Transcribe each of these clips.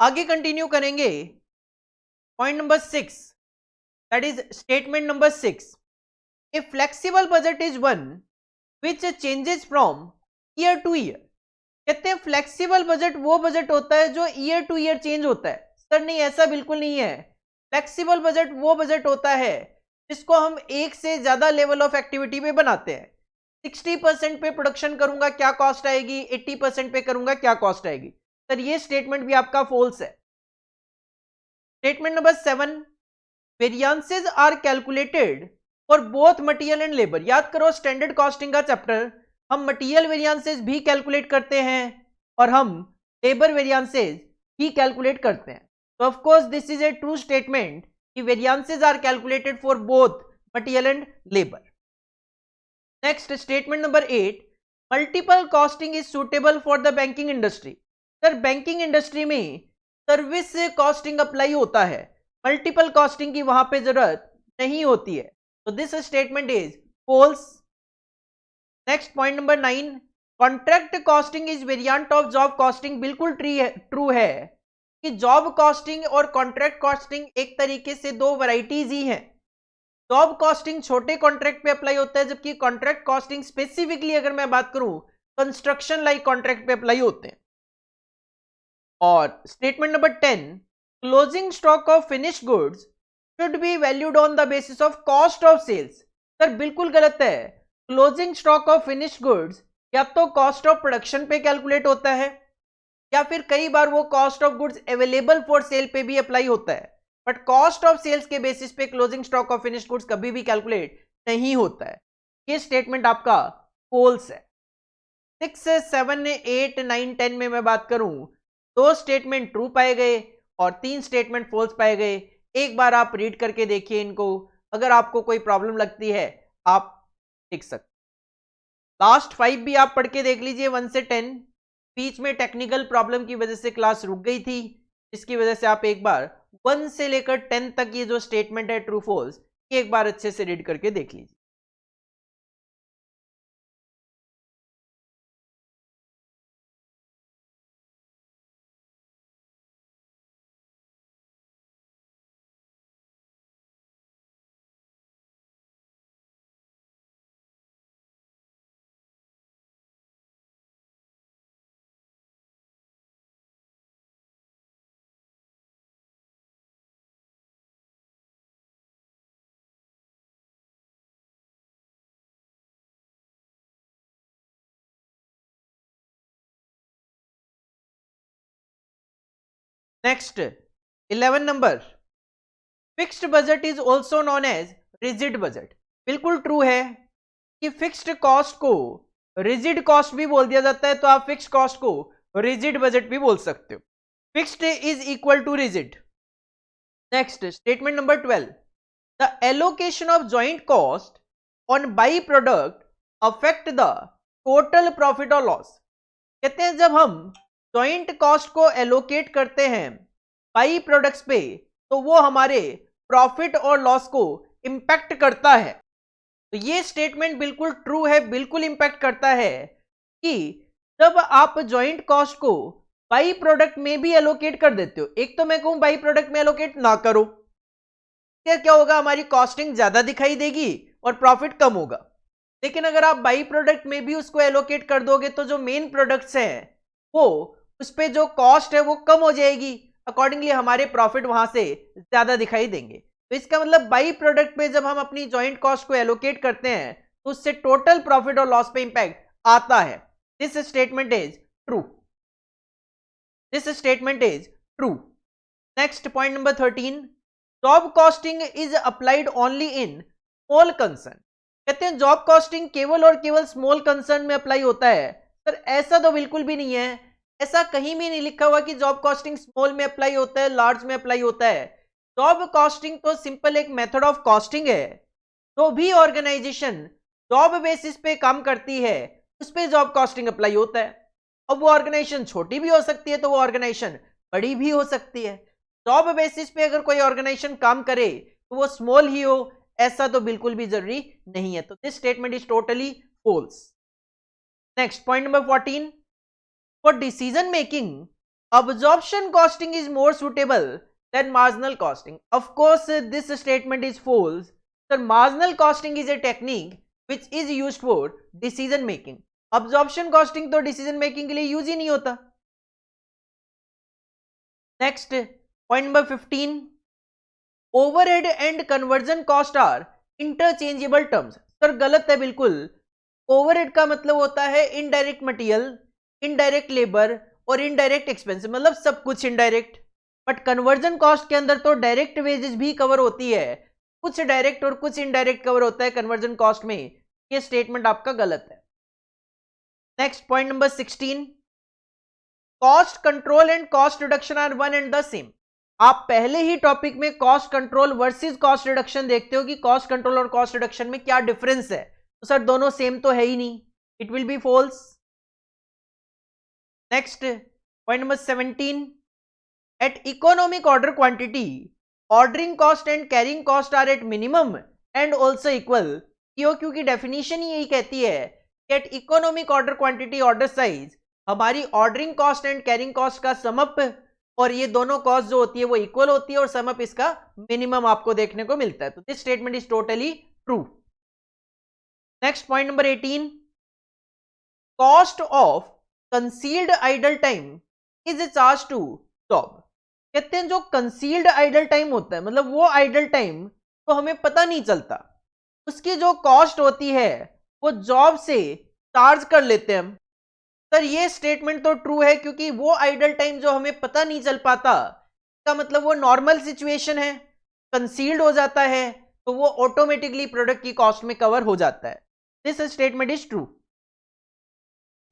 आगे कंटिन्यू करेंगे। Point number 6, that is statement number 6, A flexible budget is one which changes from year two year. कहते हैं flexible budget वो budget होता है जो ईयर टू ईयर चेंज होता है। सर नहीं, ऐसा बिल्कुल नहीं है। फ्लेक्सिबल बजट वो बजट होता है जिसको हम एक से ज्यादा लेवल ऑफ एक्टिविटी पे बनाते हैं। 60% पे प्रोडक्शन करूंगा क्या कॉस्ट आएगी, 80% पे करूंगा क्या कॉस्ट आएगी। सर ये स्टेटमेंट भी आपका फॉल्स है। Statement number 7, variances are calculated for both material and labour. याद करो स्टैंडर्ड कॉस्टिंग का चैप्टर, हम मटेरियल वेरिएंसेस भी कैलकुलेट करते हैं और हम लेबर वेरिएंसेस भी कैलकुलेट करते हैं। तो of course this is a true statement कि variances are calculated for both material and labour. Next statement number 8, multiple costing is suitable for the banking industry. Sir banking industry में service costing apply होता है, multiple costing की वहां पे जरूरत नहीं होती है। तो this statement is false. Next point number 9, contract costing is variant of job costing. बिल्कुल ट्रू है कि जॉब कॉस्टिंग और कॉन्ट्रैक्ट कॉस्टिंग एक तरीके से दो वैरायटीज ही हैं। जॉब कॉस्टिंग छोटे कॉन्ट्रैक्ट पे अप्लाई होता है, जबकि कॉन्ट्रैक्ट कॉस्टिंग स्पेसिफिकली अगर मैं बात करूं कंस्ट्रक्शन लाइक कॉन्ट्रैक्ट पे अप्लाई होते हैं। और statement number 10, closing stock of finished goods should be valued on the basis of cost of sales. Sir बिल्कुल गलत है। Closing stock of finished goods या तो कॉस्ट ऑफ प्रोडक्शन पे कैलकुलेट होता है या फिर कई बार वो cost of goods available for sale पे भी अप्लाई होता है, बट कॉस्ट ऑफ सेल्स के बेसिस पे closing stock of finished goods कभी भी कैलकुलेट नहीं होता है। ये स्टेटमेंट आपका फॉल्स है। 6, 7, 8, 9, 10 में मैं बात करूं, 2 स्टेटमेंट ट्रू पाए गए और 3 स्टेटमेंट फॉल्स पाए गए। एक बार आप रीड करके देखिए इनको, अगर आपको कोई प्रॉब्लम लगती है आप लिख सकते। लास्ट 5 भी आप पढ़ के देख लीजिए 1 से 10। बीच में टेक्निकल प्रॉब्लम की वजह से क्लास रुक गई थी, इसकी वजह से आप एक बार 1 से लेकर 10 तक ये जो स्टेटमेंट है ट्रू फॉल्स, एक बार अच्छे से रीड करके देख लीजिए। Next 11 number, fixed budget is also known as rigid budget. बिल्कुल ट्रू है कि फिक्स्ड कॉस्ट को रिजिड कॉस्ट भी बोल दिया जाता है, तो आप फिक्स्ड कॉस्ट को रिजिड बजट भी बोल सकते हो। Fixed is equal to rigid. Next statement number 12, the allocation of joint cost on by product affect the total profit और लॉस। कहते हैं जब हम जॉइंट कॉस्ट को एलोकेट करते हैं बाई प्रोडक्ट्स पे तो वो हमारे प्रॉफिट और लॉस को इंपैक्ट करता है। तो ये स्टेटमेंट बिल्कुल ट्रू है, बिल्कुल इंपैक्ट करता है कि जब आप जॉइंट कॉस्ट को बाई प्रोडक्ट में भी एलोकेट कर देते हो। एक तो मैं कहूं बाई प्रोडक्ट में एलोकेट ना करो, क्या होगा, हमारी कॉस्टिंग ज्यादा दिखाई देगी और प्रॉफिट कम होगा। लेकिन अगर आप बाई प्रोडक्ट में भी उसको एलोकेट कर दोगे तो जो मेन प्रोडक्ट्स हैं वो उस पे जो कॉस्ट है वो कम हो जाएगी, अकॉर्डिंगली हमारे प्रॉफिट वहां से ज्यादा दिखाई देंगे। तो इसका मतलब बाई प्रोडक्ट पे जब हम अपनी जॉइंट कॉस्ट को एलोकेट करते हैं तो उससे टोटल प्रॉफिट और लॉस पे इंपैक्ट आता है। This statement is true. This statement is true. Next point number 13, job costing is applied only in small concern. कहते हैं जॉब कॉस्टिंग केवल और केवल स्मॉल कंसर्न में अप्लाई होता है। सर ऐसा तो बिल्कुल भी नहीं है, ऐसा कहीं भी नहीं लिखा हुआ कि जॉब कॉस्टिंग स्मॉल में अप्लाई होता है, लार्ज में अप्लाई होता है। जॉब कॉस्टिंग तो सिंपल एक मेथड ऑफ कॉस्टिंग है। जो भी ऑर्गेनाइजेशन जॉब बेसिस पे काम करती है उस पे जॉब कॉस्टिंग अप्लाई होता है। अब वो ऑर्गेनाइजेशन छोटी भी हो सकती है तो वो ऑर्गेनाइजेशन बड़ी भी हो सकती है। जॉब बेसिस पे अगर कोई ऑर्गेनाइजेशन काम करे तो वो स्मॉल ही हो, ऐसा तो बिल्कुल भी जरूरी नहीं है। तो this statement is totally false. Next point number 14, for decision making absorption costing is more suitable than marginal costing. Of course this statement is false. Sir, marginal costing is a technique which is used for decision making. absorption costing तो decision making के लिए use ही नहीं होता. Next point number 15, overhead and conversion cost are interchangeable terms. Sir गलत है बिल्कुल. Overhead का मतलब होता है इनडायरेक्ट मटेरियल, इनडायरेक्ट लेबर और इनडायरेक्ट एक्सपेंस, मतलब सब कुछ इनडायरेक्ट. बट कन्वर्जन कॉस्ट के अंदर तो डायरेक्ट वेजेस भी कवर होती है, कुछ डायरेक्ट और कुछ इनडायरेक्ट कवर होता है कन्वर्जन कॉस्ट में. ये स्टेटमेंट आपका गलत है. Next point number 16, cost control and cost reduction are one and the same. आप पहले ही टॉपिक में cost control versus cost reduction देखते हो कि कॉस्ट कंट्रोल और कॉस्ट रिडक्शन में क्या डिफरेंस है. तो सर दोनों सेम तो है ही नहीं, it will be false. Next point number 17, at economic order quantity ordering cost and carrying cost are at minimum and also equal. EOQ की डेफिनेशन ही यही कहती है कि at economic order quantity order size हमारी ordering cost and carrying cost का sum up और ये दोनों कॉस्ट जो होती है वो इक्वल होती है और समअप इसका मिनिमम आपको देखने को मिलता है. तो this statement is totally true. Next point number 18, cost of concealed idle time is charge to job. कहते हैं जो कंसील्ड आइडल टाइम होता है, मतलब वो आइडल टाइम तो हमें पता नहीं चलता, उसकी जो कॉस्ट होती है वो जॉब से चार्ज कर लेते हैं हम. सर ये स्टेटमेंट तो ट्रू है क्योंकि वो आइडल टाइम जो हमें पता नहीं चल पाता, इसका मतलब वो नॉर्मल सिचुएशन है, कंसील्ड हो जाता है तो वो ऑटोमेटिकली प्रोडक्ट की कॉस्ट में कवर हो जाता है. This statement is true.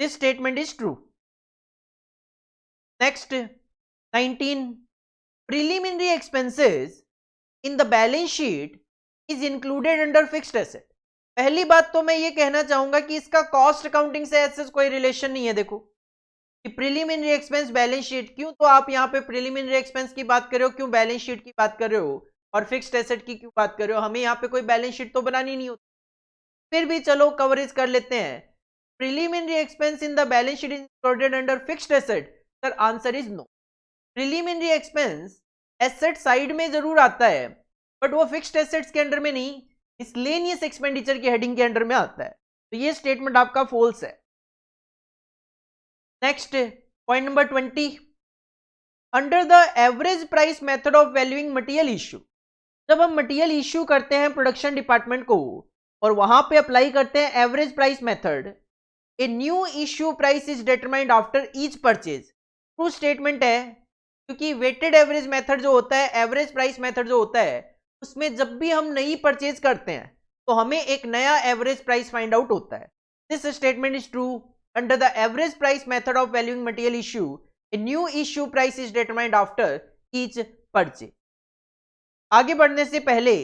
This statement is true. Next 19, preliminary expenses in the balance sheet is included under fixed asset. पहली बात तो मैं ये कहना चाहूंगा कि इसका कॉस्ट अकाउंटिंग से ऐसे कोई रिलेशन नहीं है. देखो कि प्रीलिमिनरी एक्सपेंस बैलेंस शीट क्यों, तो आप यहाँ पे प्रीलिमिनरी एक्सपेंस की बात कर रहे हो, क्यों बैलेंस शीट की बात कर रहे हो, और फिक्स्ड एसेट की क्यों बात कर रहे हो. हमें यहाँ पे कोई बैलेंस शीट तो बनानी नहीं होती, फिर भी चलो कवरेज कर लेते हैं. Preliminary expense in the balance sheet is included under fixed asset. Sir answer is no. Preliminary expense asset side में जरूर आता है बट वो फिक्स्ड एसेट्स के अंडर में नहीं, मिसलेनियस एक्सपेंडिचर की हेडिंग के अंडर में आता है. तो ये स्टेटमेंट आपका फॉल्स है. Next point number 20, under the average price method of valuing material issue. जब हम मटेरियल इश्यू करते हैं प्रोडक्शन डिपार्टमेंट को और वहां पे अप्लाई करते हैं average price method, a new issue price is determined after each purchase. True statement है क्योंकि वेटेड एवरेज मेथड जो होता है, एवरेज प्राइस मेथड जो होता है, उसमें जब भी हम नई परचेज करते हैं तो हमें एक नया एवरेज प्राइस फाइंड आउट होता है. This statement is true. Under the average price method of valuing material issue a new issue price is determined after each purchase. आगे बढ़ने से पहले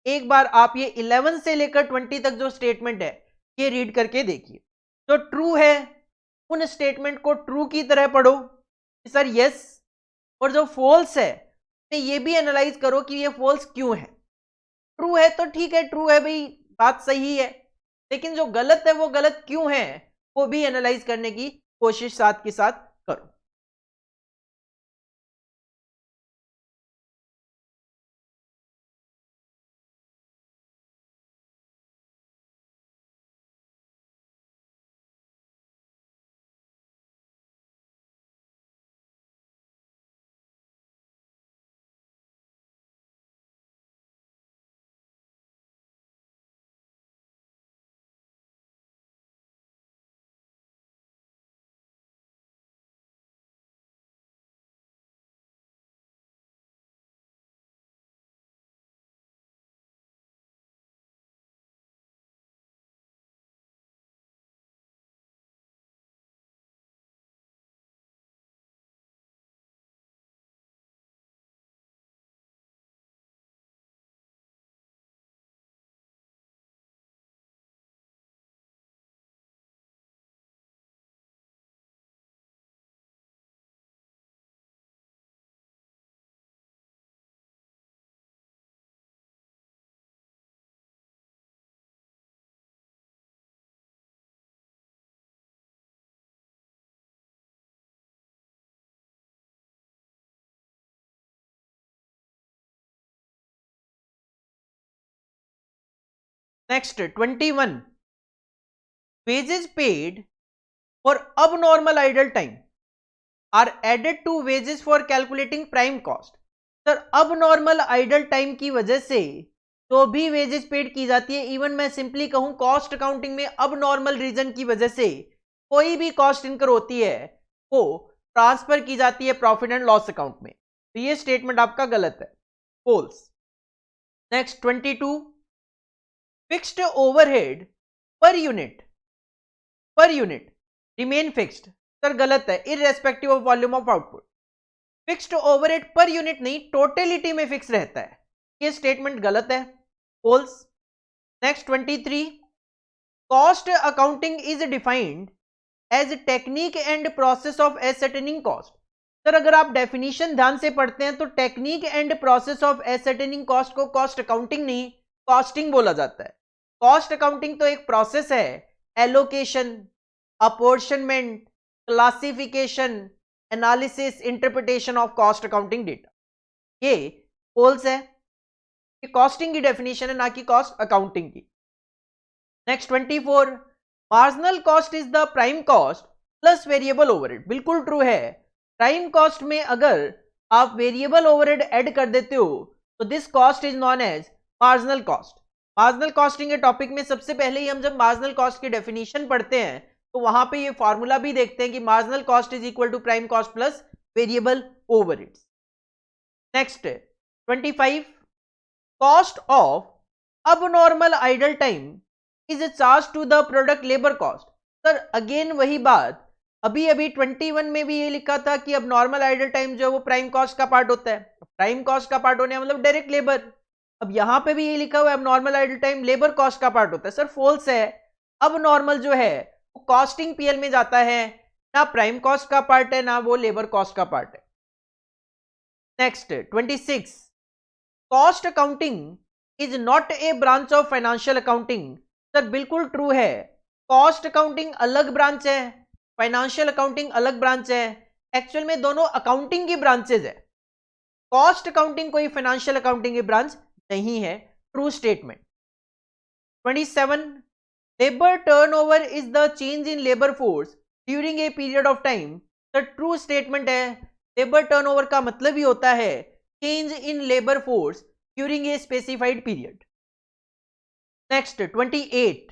एक बार आप ये 11 से लेकर 20 तक जो स्टेटमेंट है ये रीड करके देखिए. जो ट्रू है उन स्टेटमेंट को ट्रू की तरह पढ़ो सर यस, और जो फॉल्स है ये भी एनालाइज करो कि ये फॉल्स क्यों है. ट्रू है तो ठीक है, ट्रू है भाई, बात सही है, लेकिन जो गलत है वो गलत क्यों है वो भी एनालाइज करने की कोशिश साथ के साथ करो. Next 21, wages paid for abnormal idle time are added to wages for calculating prime cost. Sir abnormal idle time की वजह से तो भी वेजेस पेड की जाती है. इवन मैं सिंपली कहूं कॉस्ट अकाउंटिंग में abnormal रीजन की वजह से कोई भी कॉस्ट इनकर होती है वो ट्रांसफर की जाती है प्रॉफिट एंड लॉस अकाउंट में. तो ये स्टेटमेंट आपका गलत है, false. Next 22, fixed overhead per unit remain fixed. Sir गलत है, irrespective of volume of output. Fixed overhead per unit नहीं, टोटलिटी में फिक्स रहता है. ये स्टेटमेंट गलत है, false. Next 23, cost accounting is defined as technique and process of ascertaining cost. Sir अगर आप डेफिनेशन ध्यान से पढ़ते हैं तो technique and process of ascertaining cost को कॉस्ट अकाउंटिंग नहीं कॉस्टिंग बोला जाता है. कॉस्ट अकाउंटिंग तो एक प्रोसेस है, allocation, apportionment, classification, analysis, interpretation of cost accounting data. ये फॉल्स है, ये कॉस्टिंग की डेफिनेशन है ना कि कॉस्ट अकाउंटिंग की. Next 24, marginal cost is the prime cost plus variable overhead. बिल्कुल ट्रू है. प्राइम कॉस्ट में अगर आप वेरिएबल ओवरहेड ऐड कर देते हो तो this cost is known as marginal cost. Marginal costing के टॉपिक में सबसे पहले ही हम जब मार्जिनल कॉस्ट की डेफिनेशन पढ़ते हैं तो वहां पे ये फॉर्मूला भी देखते हैं कि marginal cost is equal to prime cost plus variable overheads. Next 25, cost of abnormal idle time is charge to the product labour cost. Sir again वही बात, अभी 21 में भी ये लिखा था कि अब नॉर्मल आइडल टाइम जो है वो प्राइम कॉस्ट का पार्ट होता है. प्राइम कॉस्ट का पार्ट होने मतलब डायरेक्ट लेबर. अब यहां पे भी ये लिखा हुआ है अब normal idle time labour cost का पार्ट होता है. सर फॉल्स है. अब नॉर्मल जो है वो कॉस्टिंग पीएल में जाता है, ना प्राइम कॉस्ट का पार्ट है ना वो लेबर कॉस्ट का पार्ट है. Next 26, cost accounting is not a branch of financial accounting. Sir बिल्कुल ट्रू है. कॉस्ट अकाउंटिंग अलग ब्रांच है, फाइनेंशियल अकाउंटिंग अलग ब्रांच है. एक्चुअल में दोनों अकाउंटिंग की ब्रांचेज है. कॉस्ट अकाउंटिंग कोई फाइनेंशियल अकाउंटिंग की ब्रांच नहीं है. True statement. 27, labour turnover is the change in labour force during a period of time. Sir true statement है. लेबर टर्नओवर का मतलब ही होता है change in labour force during a specified period. Next 28,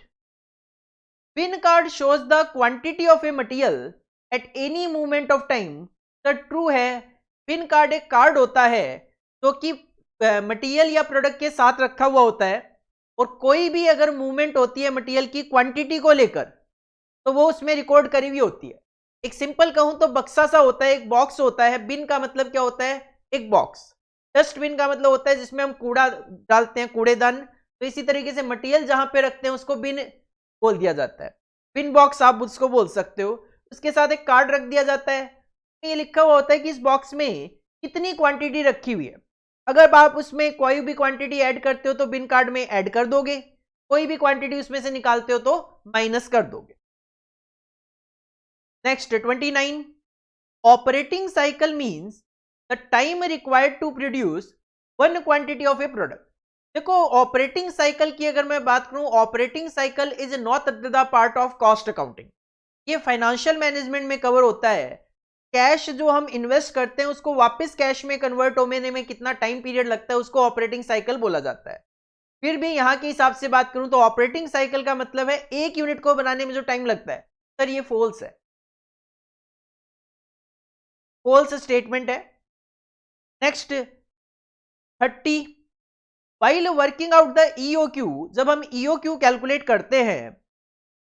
pin card shows the quantity of a material at any movement of time. Sir true है. Pin card एक card होता है जो कि मटेरियल या प्रोडक्ट के साथ रखा हुआ होता है और कोई भी अगर मूवमेंट होती है मटेरियल की क्वांटिटी को लेकर तो वो उसमें रिकॉर्ड करी हुई होती है. एक सिंपल कहूं तो बक्सा सा होता है, एक बॉक्स होता है. बिन का मतलब क्या होता है? एक बॉक्स. डस्टबिन का मतलब होता है जिसमें हम कूड़ा डालते हैं, कूड़ेदान. तो इसी तरीके से मटेरियल जहां पे रखते हैं उसको बिन बोल दिया जाता है. बिन बॉक्स आप उसको बोल सकते हो. उसके साथ एक कार्ड रख दिया जाता है, ये लिखा हुआ होता है कि इस बॉक्स में कितनी क्वांटिटी रखी हुई है. अगर आप उसमें कोई भी क्वांटिटी ऐड करते हो तो बिन कार्ड में ऐड कर दोगे, कोई भी क्वांटिटी उसमें से निकालते हो तो माइनस कर दोगे. Next 29, operating cycle means the time required to produce one quantity of a product. देखो ऑपरेटिंग साइकिल की अगर मैं बात करूं, operating cycle is not the part of cost accounting. ये फाइनेंशियल मैनेजमेंट में कवर होता है. कैश जो हम इन्वेस्ट करते हैं उसको वापस कैश में कन्वर्ट होने में कितना टाइम पीरियड लगता है उसको ऑपरेटिंग साइकिल बोला जाता है. फिर भी यहां के हिसाब से बात करूं तो ऑपरेटिंग साइकिल का मतलब है एक यूनिट को बनाने में जो टाइम लगता है. सर ये फॉल्स है, फॉल्स स्टेटमेंट है. Next 30, while working out the EOQ, जब हम ईओक्यू कैलकुलेट करते हैं,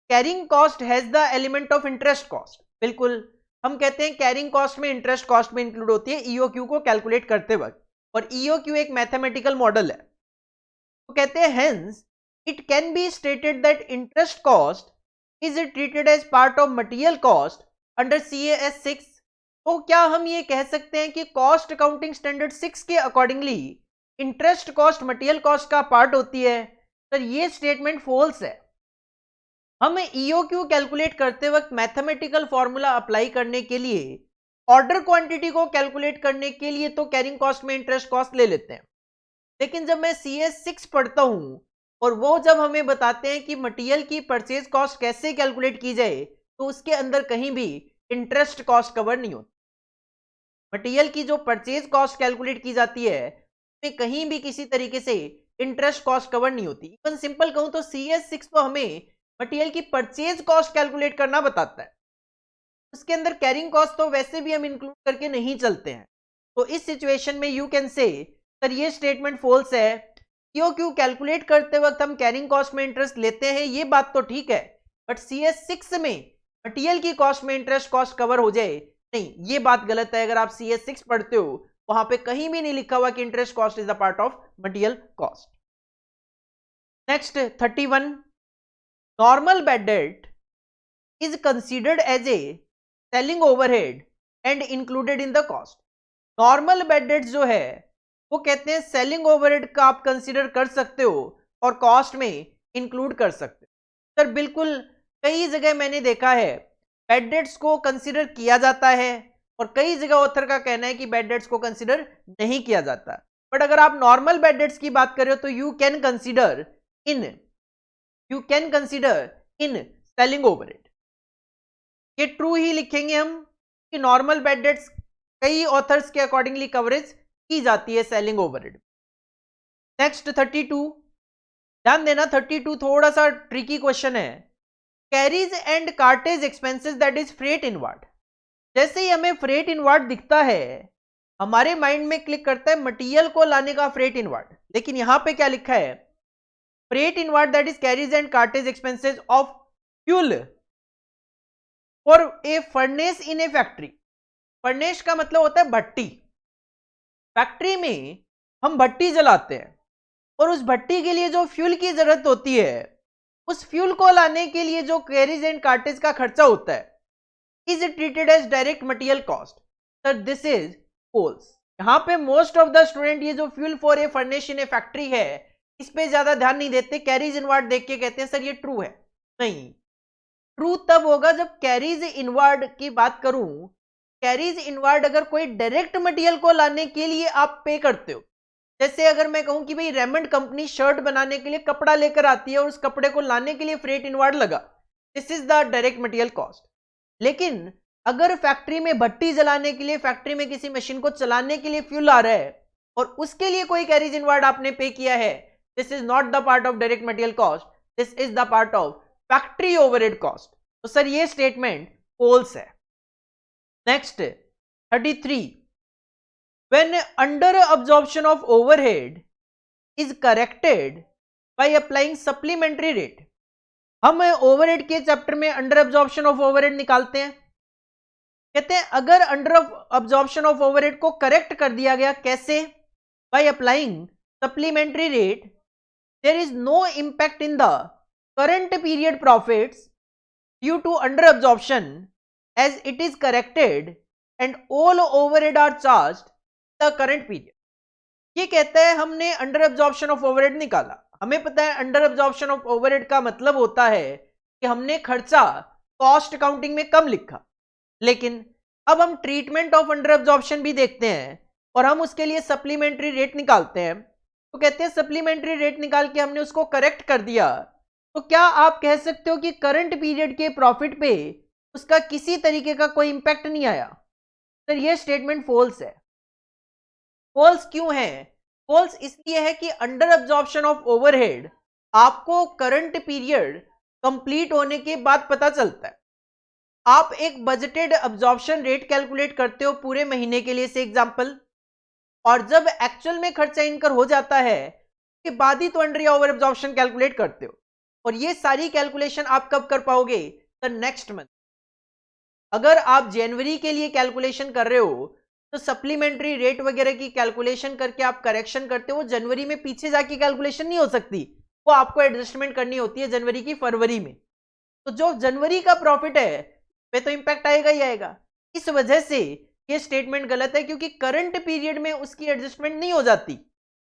carrying cost has the element of interest cost. बिल्कुल हम कहते हैं कैरिंग कॉस्ट में इंटरेस्ट कॉस्ट में इंक्लूड होती है ईओक्यू को कैलकुलेट करते वक्त. और ईओक्यू एक मैथमेटिकल मॉडल है. तो कहते हैं hence it can be stated that interest cost is treated as part of material cost under CAS 6. तो क्या हम ये कह सकते हैं कि कॉस्ट अकाउंटिंग स्टैंडर्ड 6 के accordingly interest cost material cost का पार्ट होती है? सर ये स्टेटमेंट फॉल्स है. हम ईओक्यू कैलकुलेट करते वक्त मैथमेटिकल फॉर्मूला अप्लाई करने के लिए ऑर्डर क्वांटिटी को कैलकुलेट करने के लिए तो कैरिंग कॉस्ट में इंटरेस्ट कॉस्ट ले लेते हैं. लेकिन जब मैं CAS 6 पढ़ता हूं और वो जब हमें बताते हैं कि मटेरियल की परचेज कॉस्ट कैसे कैलकुलेट की जाए, तो उसके अंदर कहीं भी इंटरेस्ट कॉस्ट कवर नहीं होती। मटेरियल की जो परचेज कॉस्ट कैलकुलेट की जाती है उसमें कहीं भी किसी तरीके से इंटरेस्ट कॉस्ट कवर नहीं होती। इवन सिंपल कहूं तो CS6 तो हमें मटेरियल की परचेज कॉस्ट कैलकुलेट करना बताता है, उसके अंदर कैरिंग कॉस्ट तो वैसे भी हम इंक्लूड करके नहीं चलते हैं। तो इस सिचुएशन में यू कैन से सर ये स्टेटमेंट फॉल्स है। क्यों कैलकुलेट करते वक्त हम कैरिंग कॉस्ट में इंटरेस्ट लेते हैं, ये बात तो ठीक है, बट CS6 में मटेरियल की कॉस्ट में इंटरेस्ट कॉस्ट कवर हो जाए, नहीं, ये बात गलत है। अगर आप CS6 पढ़ते हो वहां पे कहीं भी नहीं लिखा हुआ कि interest cost is the part of material cost. Next 31, normal bad debt is considered as a selling overhead and included in the cost। Normal bad debt जो है वो कहते हैं सेलिंग ओवरहेड का आप कंसीडर कर सकते हो और कॉस्ट में इंक्लूड कर सकते हो। सर बिल्कुल, कई जगह मैंने देखा है बैड डेट्स को कंसीडर किया जाता है और कई जगह ऑथर का कहना है कि बैड डेट्स को कंसीडर नहीं किया जाता। बट अगर आप नॉर्मल बैड डेट्स की बात करें तो you can consider in selling overhead. ये ट्रू ही लिखेंगे हम कि नॉर्मल बैड डेट्स कई ऑथर्स के अकॉर्डिंगली कवरेज की जाती है सेलिंग ओवरहेड। नेक्स्ट 32, ध्यान देना 32 थोड़ा सा ट्रिकी क्वेश्चन है। Carries and cartridge expenses that is freight inward. जैसे ही हमें फ्रेट इनवार्ड दिखता है हमारे माइंड में क्लिक करता है मटेरियल को लाने का फ्रेट इनवार्ड, लेकिन यहां पे क्या लिखा है, freight inward that is carries and cartridge expenses of fuel for a furnace in a factory. Furnace का मतलब होता है भट्टी। फैक्ट्री में हम भट्टी जलाते हैं और उस भट्टी के लिए जो फ्यूल की जरूरत होती है, उस फ्यूल को लाने के लिए जो कैरीज एंड कार्टेज का खर्चा होता है, is treated as direct material cost. Sir this is false. यहां पे मोस्ट ऑफ द स्टूडेंट ये जो fuel for a furnace in a factory है इस पे ज्यादा ध्यान नहीं देते, कैरीज इनवार्ड देख के कहते हैं सर ये ट्रू है। नहीं, ट्रू तब होगा जब कैरीज इनवार्ड की बात करूं। कैरीज इनवार्ड अगर कोई डायरेक्ट मटेरियल को लाने के लिए आप पे करते हो, जैसे अगर मैं कहूं कि भाई रेमंड कंपनी शर्ट बनाने के लिए कपड़ा लेकर आती है और उस कपड़े को लाने के लिए फ्रेट इनवार्ड लगा, this is the direct material cost. लेकिन अगर फैक्ट्री में भट्टी जलाने के लिए, फैक्ट्री में किसी मशीन को चलाने के लिए फ्यूल आ रहा है और उसके लिए कोई कैरीज इनवार्ड आपने पे किया है, this is not the part of direct material cost, this is the part of factory overhead cost. तो सर ये स्टेटमेंट फॉल्स है। Next 33, when under absorption of overhead is corrected by applying supplementary rate. हम overhead के chapter में under absorption of overhead निकालते हैं। कहते हैं अगर अंडर अब्जॉर्प्शन ऑफ ओवरहेड को करेक्ट कर दिया गया, कैसे, by applying supplementary rate, there is no impact in the current period profits due to under absorption as it is corrected and all overhead are charged the current period। ये कहता है हमने under absorption of overhead निकाला, हमें पता है under absorption of overhead का मतलब होता है कि हमने खर्चा कॉस्ट अकाउंटिंग में कम लिखा। लेकिन अब हम ट्रीटमेंट ऑफ अंडर अब्जॉर्प्शन भी देखते हैं और हम उसके लिए सप्लीमेंट्री रेट निकालते हैं। तो कहते हैं सप्लीमेंट्री रेट निकाल के हमने उसको करेक्ट कर दिया, तो क्या आप कह सकते हो कि करंट पीरियड के प्रॉफिट पे उसका किसी तरीके का कोई इंपैक्ट नहीं आया? सर ये स्टेटमेंट फॉल्स है। फॉल्स क्यों है? फॉल्स इसलिए है कि अंडर अब्जॉर्प्शन ऑफ ओवरहेड आपको करंट पीरियड कंप्लीट होने के बाद पता चलता है। आप एक बजटेड अब्जॉर्प्शन रेट कैलकुलेट करते हो पूरे महीने के लिए से एग्जांपल, और जब एक्चुअल में खर्चा इनकर हो जाता है उसके बाद ही तो अंडर या ओवर अब्जॉर्प्शन कैलकुलेट करते हो। और ये सारी कैलकुलेशन आप कब कर पाओगे? The next month. अगर आप जनवरी के लिए कैलकुलेशन कर रहे हो तो सप्लीमेंट्री रेट वगैरह की कैलकुलेशन करके आप करेक्शन करते हो, जनवरी में पीछे जाके कैलकुलेशन नहीं हो सकती, वो आपको एडजस्टमेंट करनी होती है जनवरी की फरवरी में। तो जो जनवरी का प्रॉफिट है पे तो इंपैक्ट आएगा ही आएगा। इस वजह से ये स्टेटमेंट गलत है, क्योंकि करंट पीरियड में उसकी एडजस्टमेंट नहीं हो जाती,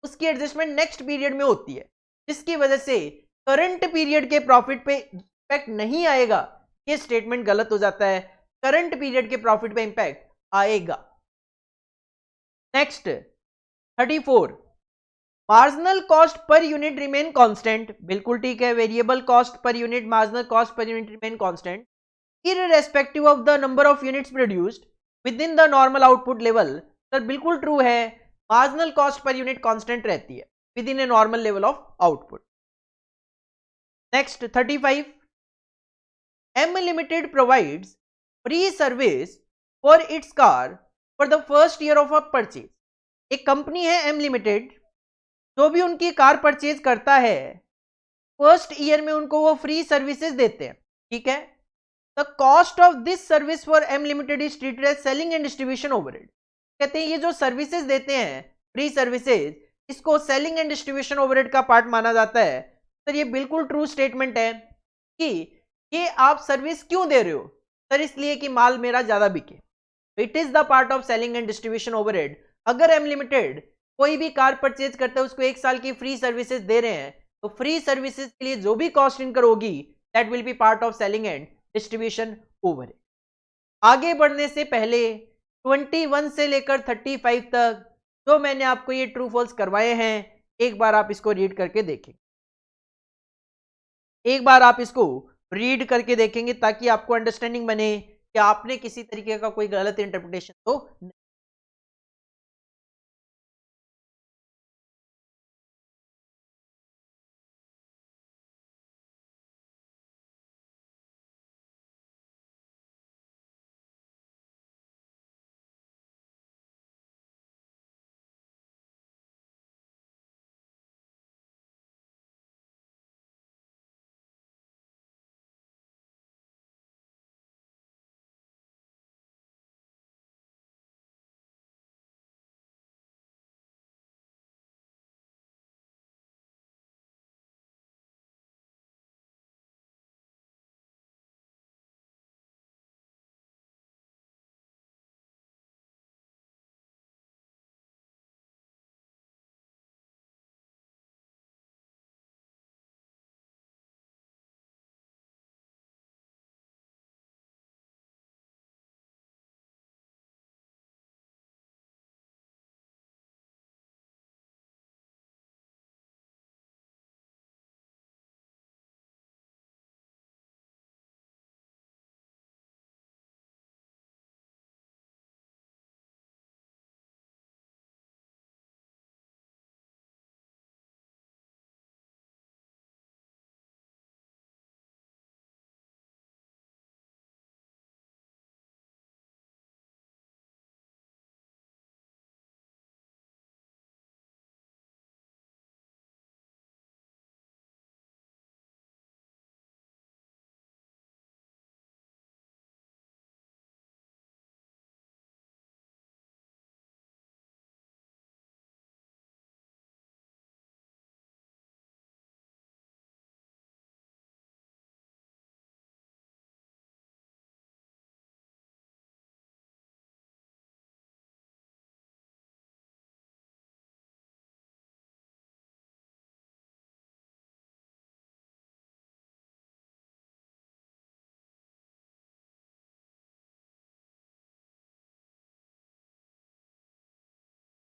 उसकी एडजस्टमेंट नेक्स्ट पीरियड में होती है, जिसकी वजह से करंट पीरियड के प्रॉफिट पे इंपैक्ट नहीं आएगा। ये स्टेटमेंट गलत हो जाता है, करंट पीरियड के प्रॉफिट पे इंपैक्ट आएगा। Next 34, marginal cost per unit remain constant, बिल्कुल ठीक है, variable cost per unit, marginal cost per unit remain constant irrespective of the number of units produced within the normal output level. Sir बिल्कुल true है, marginal cost per unit constant रहती है with in a normal level of output. Next 35, M Limited provides free service for its car for the first year of a purchase. एक company है M Limited, जो भी उनकी car purchase करता है first year में उनको वो फ्री सर्विसेज देते हैं, ठीक है. The cost of this service for M Limited is treated as selling and distribution overhead. कहते हैं ये जो सर्विसेज देते हैं फ्री सर्विसेज, इसको सेलिंग एंड डिस्ट्रीब्यूशन ओवरहेड का पार्ट माना जाता है. सर ये बिल्कुल ट्रू स्टेटमेंट है कि ये आप सर्विस क्यों दे रहे हो, सर इसलिए कि माल मेरा ज्यादा बिके. It is the part of selling and distribution overhead. अगर M Limited कोई भी कार परचेज करता है उसको 1 साल की फ्री सर्विसेज दे रहे हैं, तो फ्री सर्विसेज के लिए जो भी कॉस्ट इनकर होगी that will be part of selling and distribution overhead. आगे बढ़ने से पहले 21 से लेकर 35 तक जो मैंने आपको ये ट्रू फॉल्स करवाए हैं, एक बार आप इसको रीड करके देखें, एक बार आप इसको रीड करके देखेंगे ताकि आपको अंडरस्टैंडिंग बने कि आपने किसी तरीके का कोई गलत इंटरप्रिटेशन तो नहीं.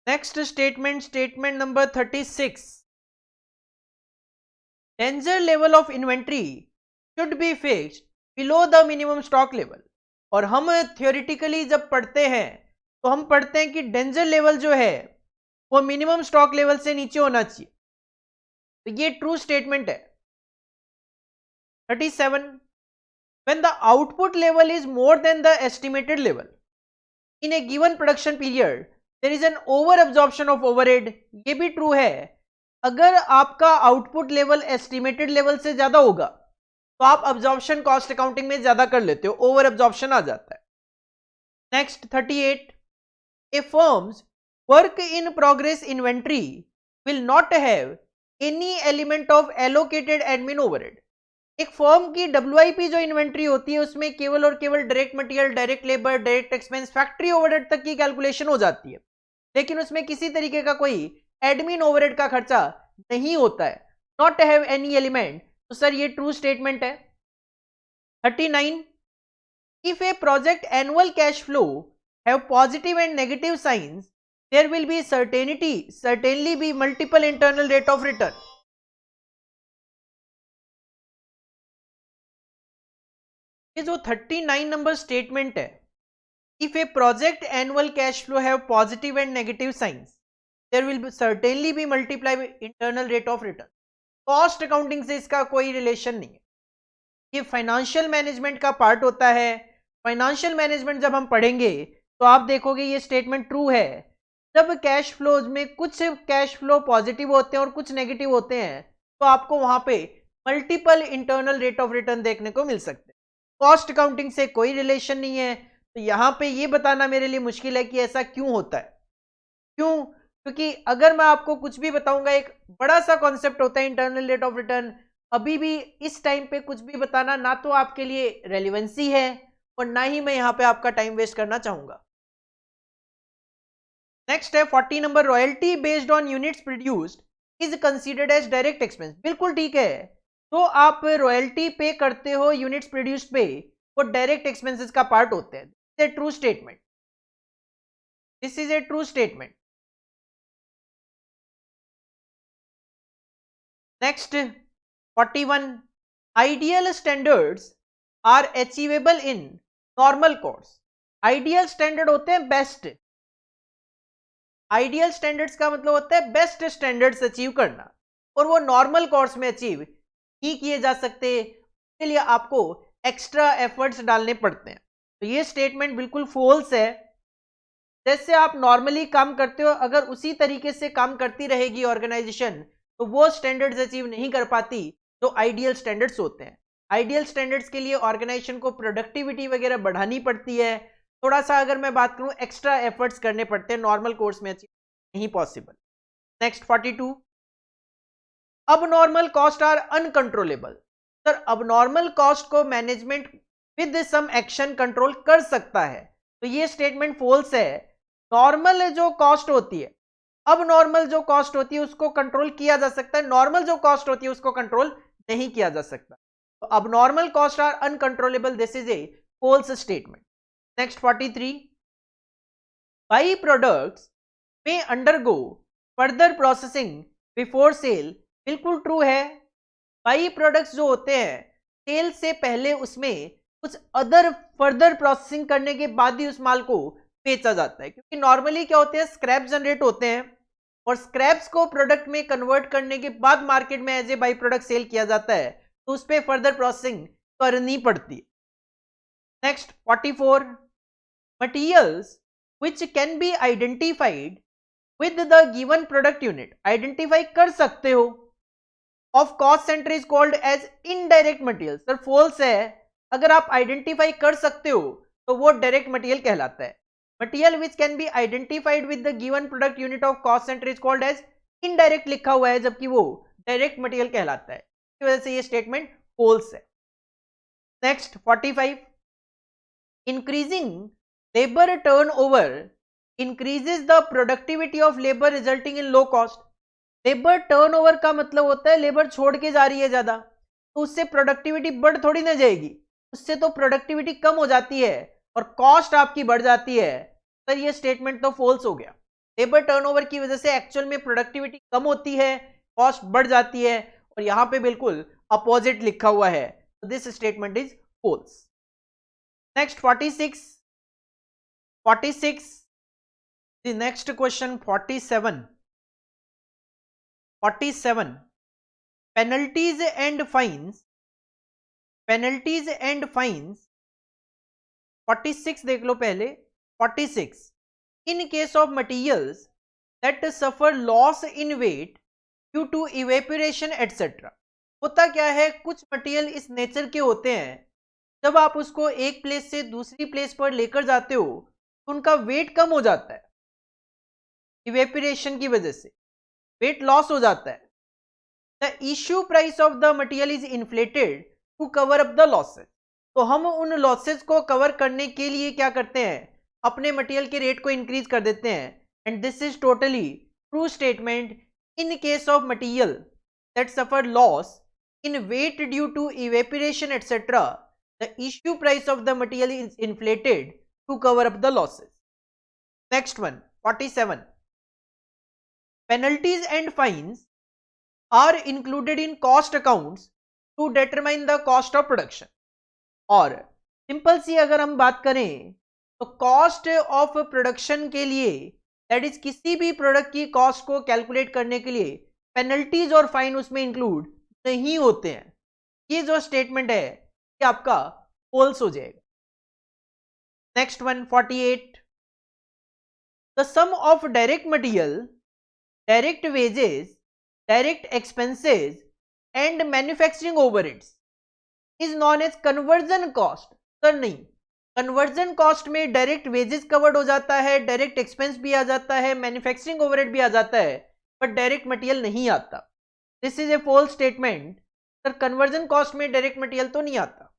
Next statement, statement number 36, danger level of inventory should be fixed below the minimum stock level. और हम थियोरिटिकली जब पढ़ते हैं तो हम पढ़ते हैं कि डेंजर लेवल जो है वो मिनिमम स्टॉक लेवल से नीचे होना चाहिए. तो ये ट्रू स्टेटमेंट है. 37, when the output level is more than the estimated level in a given production period there is an over absorption of overhead. ये भी ट्रू है. अगर आपका आउटपुट लेवल एस्टिमेटेड लेवल से ज्यादा होगा तो आप अब्जॉर्प्शन कॉस्ट अकाउंटिंग में ज्यादा कर लेते हो, ओवर अब्जॉर्प्शन आ जाता है. Next 38, A firms work in progress inventory will not have any element of allocated admin overhead. एक फर्म की WIP जो इन्वेंट्री होती है उसमें केवल और केवल direct material, direct labour, direct expense, factory overhead तक की कैलकुलेशन हो जाती है, लेकिन उसमें किसी तरीके का कोई एडमिन ओवरहेड का खर्चा नहीं होता है. नॉट हैव एनी एलिमेंट, तो सर ये ट्रू स्टेटमेंट है. 39, if A project annual cash flow have positive and negative science there will be certainly be multiple internal rate of return. ये जो 39 नंबर स्टेटमेंट है, if a project annual cash flow have positive and negative signs, there will certainly be multiply internal rate of return. Cost accounting से इसका कोई relation नहीं है, ये financial management का पार्ट होता है. फाइनेंशियल मैनेजमेंट जब हम पढ़ेंगे तो आप देखोगे ये स्टेटमेंट ट्रू है. जब कैश फ्लोज में कुछ कैश फ्लो पॉजिटिव होते हैं और कुछ नेगेटिव होते हैं तो आपको वहां पे multiple internal rate of return देखने को मिल सकते हैं. कॉस्ट अकाउंटिंग से कोई रिलेशन नहीं है. तो यहाँ पे ये बताना मेरे लिए मुश्किल है कि ऐसा क्यों होता है. क्यों? क्योंकि अगर मैं आपको कुछ भी बताऊंगा, एक बड़ा सा कॉन्सेप्ट होता है इंटरनल रेट ऑफ रिटर्न, अभी भी इस टाइम पे कुछ भी बताना ना तो आपके लिए रेलिवेंसी है और ना ही मैं यहाँ पे आपका टाइम वेस्ट करना चाहूंगा. नेक्स्ट है 40 number, royalty based on units produced is considered as direct expense. बिल्कुल ठीक है. तो आप रॉयल्टी पे करते हो यूनिट्स प्रोड्यूस्ड पे, वो डायरेक्ट एक्सपेंसेस का पार्ट होते हैं. This is a true statement. This is a true statement. Next 41, ideal standards are achievable in normal course. Ideal standard होते हैं बेस्ट. आइडियल स्टैंडर्ड्स का मतलब होता है बेस्ट स्टैंडर्ड्स अचीव करना, और वो नॉर्मल कोर्स में अचीव ही किए जा सकते हैं. इसके लिए आपको एक्स्ट्रा एफर्ट्स डालने पड़ते हैं. तो ये स्टेटमेंट बिल्कुल फॉल्स है. जैसे आप नॉर्मली काम करते हो, अगर उसी तरीके से काम करती रहेगी ऑर्गेनाइजेशन तो वो स्टैंडर्ड्स अचीव नहीं कर पाती जो आइडियल स्टैंडर्ड्स होते हैं. आइडियल स्टैंडर्ड्स के लिए ऑर्गेनाइजेशन को प्रोडक्टिविटी वगैरह बढ़ानी पड़ती है. थोड़ा सा अगर मैं बात करूं, एक्स्ट्रा एफर्ट्स करने पड़ते हैं, नॉर्मल कोर्स में अचीव नहीं पॉसिबल. नेक्स्ट 42, अब normal cost are uncontrollable. Sir, अब नॉर्मल कॉस्ट को management with some action control कर सकता है. तो ये स्टेटमेंट फॉल्स है. नॉर्मल जो कॉस्ट होती है, अब नॉर्मल जो कॉस्ट होती है उसको कंट्रोल किया जा सकता है, नॉर्मल जो कॉस्ट होती है उसको कंट्रोल नहीं किया जा सकता. तो अब normal cost are uncontrollable, this is a false statement. Next 43, by products में undergo further processing before sale. बिल्कुल ट्रू है. बाई प्रोडक्ट्स जो होते हैं, सेल से पहले उसमें कुछ अदर फर्दर प्रोसेसिंग करने के बाद ही उस माल को बेचा जाता है. क्योंकि नॉर्मली क्या होते हैं, स्क्रैप जनरेट होते हैं और स्क्रैप्स को प्रोडक्ट में कन्वर्ट करने के बाद मार्केट में as a by product sell किया जाता है, तो उस पर फर्दर प्रोसेसिंग करनी पड़ती है. Next 44, materials which can be identified with the given product unit. Identify कर सकते हो of cost centre is called as indirect material. Sir false है. अगर आप आइडेंटिफाई कर सकते हो तो वो डायरेक्ट मटेरियल कहलाता है. Material which can be identified with the given product unit of cost centre is called as indirect लिखा हुआ है, जबकि वो डायरेक्ट मटेरियल कहलाता है. इस वजह से ये स्टेटमेंट फॉल्स है. Next 45, increasing labour turnover increases the productivity of labour resulting in low cost. Labour turnover का मतलब होता है लेबर छोड़ के जा रही है ज्यादा, तो उससे प्रोडक्टिविटी बढ़ थोड़ी ना जाएगी, उससे तो प्रोडक्टिविटी कम हो जाती है और कॉस्ट आपकी बढ़ जाती है. सर ये स्टेटमेंट तो फॉल्स हो गया. लेबर टर्नओवर की वजह से एक्चुअल में प्रोडक्टिविटी कम होती है, कॉस्ट बढ़ जाती है, और यहां पे बिल्कुल अपोजिट लिखा हुआ है. This statement is false. Next 46, the next question 47, penalties and fines. 46 देख लो पहले. 46, in case of materials that suffer loss in weight due to evaporation etc. होता क्या है, कुछ मटेरियल इस नेचर के होते हैं, जब आप उसको एक प्लेस से दूसरी प्लेस पर लेकर जाते हो तो उनका वेट कम हो जाता है. इवेपोरेशन की वजह से वेट लॉस हो जाता है. The issue price of the material is inflated to cover up the losses. तो हम उन लॉसेस को कवर करने के लिए क्या करते हैं, अपने मटेरियल के रेट को इंक्रीज कर देते हैं. And this is totally true statement. In case of material that suffer loss in weight due to evaporation etcetera, the issue price of the material is inflated to cover up the losses. Next one 47, penalties and fines are included in cost accounts to determine the cost of production. और simple सी अगर हम बात करें तो cost of production के लिए, that is किसी भी प्रोडक्ट की कॉस्ट को कैलकुलेट करने के लिए पेनल्टीज और फाइन उसमें इंक्लूड नहीं होते हैं। ये जो स्टेटमेंट है ये आपका फॉल्स हो जाएगा। Next one 48, the sum of direct material, direct wages, direct expenses and manufacturing overheads is known as conversion cost. Sir नहीं, कन्वर्जन कॉस्ट में डायरेक्ट वेजेस कवर्ड हो जाता है, डायरेक्ट एक्सपेंस भी आ जाता है, मैन्युफैक्चरिंग ओवरहेड भी आ जाता है, बट डायरेक्ट मटेरियल नहीं आता। This is a false statement. Sir conversion cost में डायरेक्ट मटेरियल तो नहीं आता।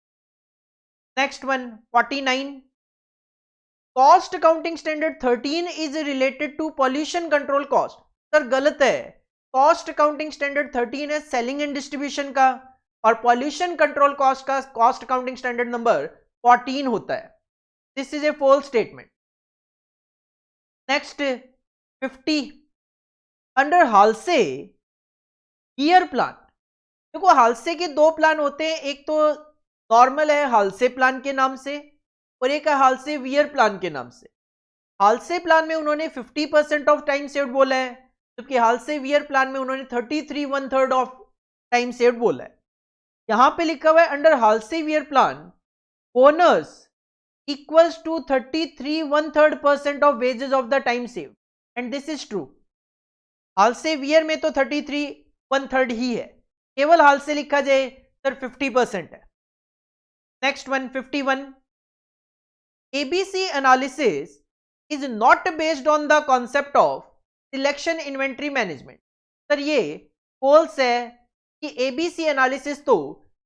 Next one 49, cost accounting standard 13 is related to pollution control cost. Sir गलत है, कॉस्ट अकाउंटिंग स्टैंडर्ड 13 है सेलिंग एंड डिस्ट्रीब्यूशन का, और पॉल्यूशन कंट्रोल कॉस्ट का कॉस्ट अकाउंटिंग स्टैंडर्ड नंबर 14 होता है। This is a false statement. Next 50, under Halsey Weir plan. देखो Halsey के दो प्लान होते हैं, एक तो नॉर्मल है हालसे प्लान के नाम से, और एक है हालसे वियर प्लान के नाम से। हालसे प्लान में उन्होंने 50% ऑफ टाइम सेव्ड बोला है, जबकि हालसे वियर प्लान में उन्होंने 33 1/3 ऑफ टाइम सेव्ड बोला है। यहां पे लिखा हुआ है under Halsey Weir plan bonus equals to 33 1/3% of wages of the time saved, and this is true. Halsey Weir में तो 33 1/3 ही है, केवल हालसे लिखा जाए सर 50% है। Next one 51, ABC analysis is not based on the concept of selection inventory management. Sir ये false है कि एबीसी एनालिसिस तो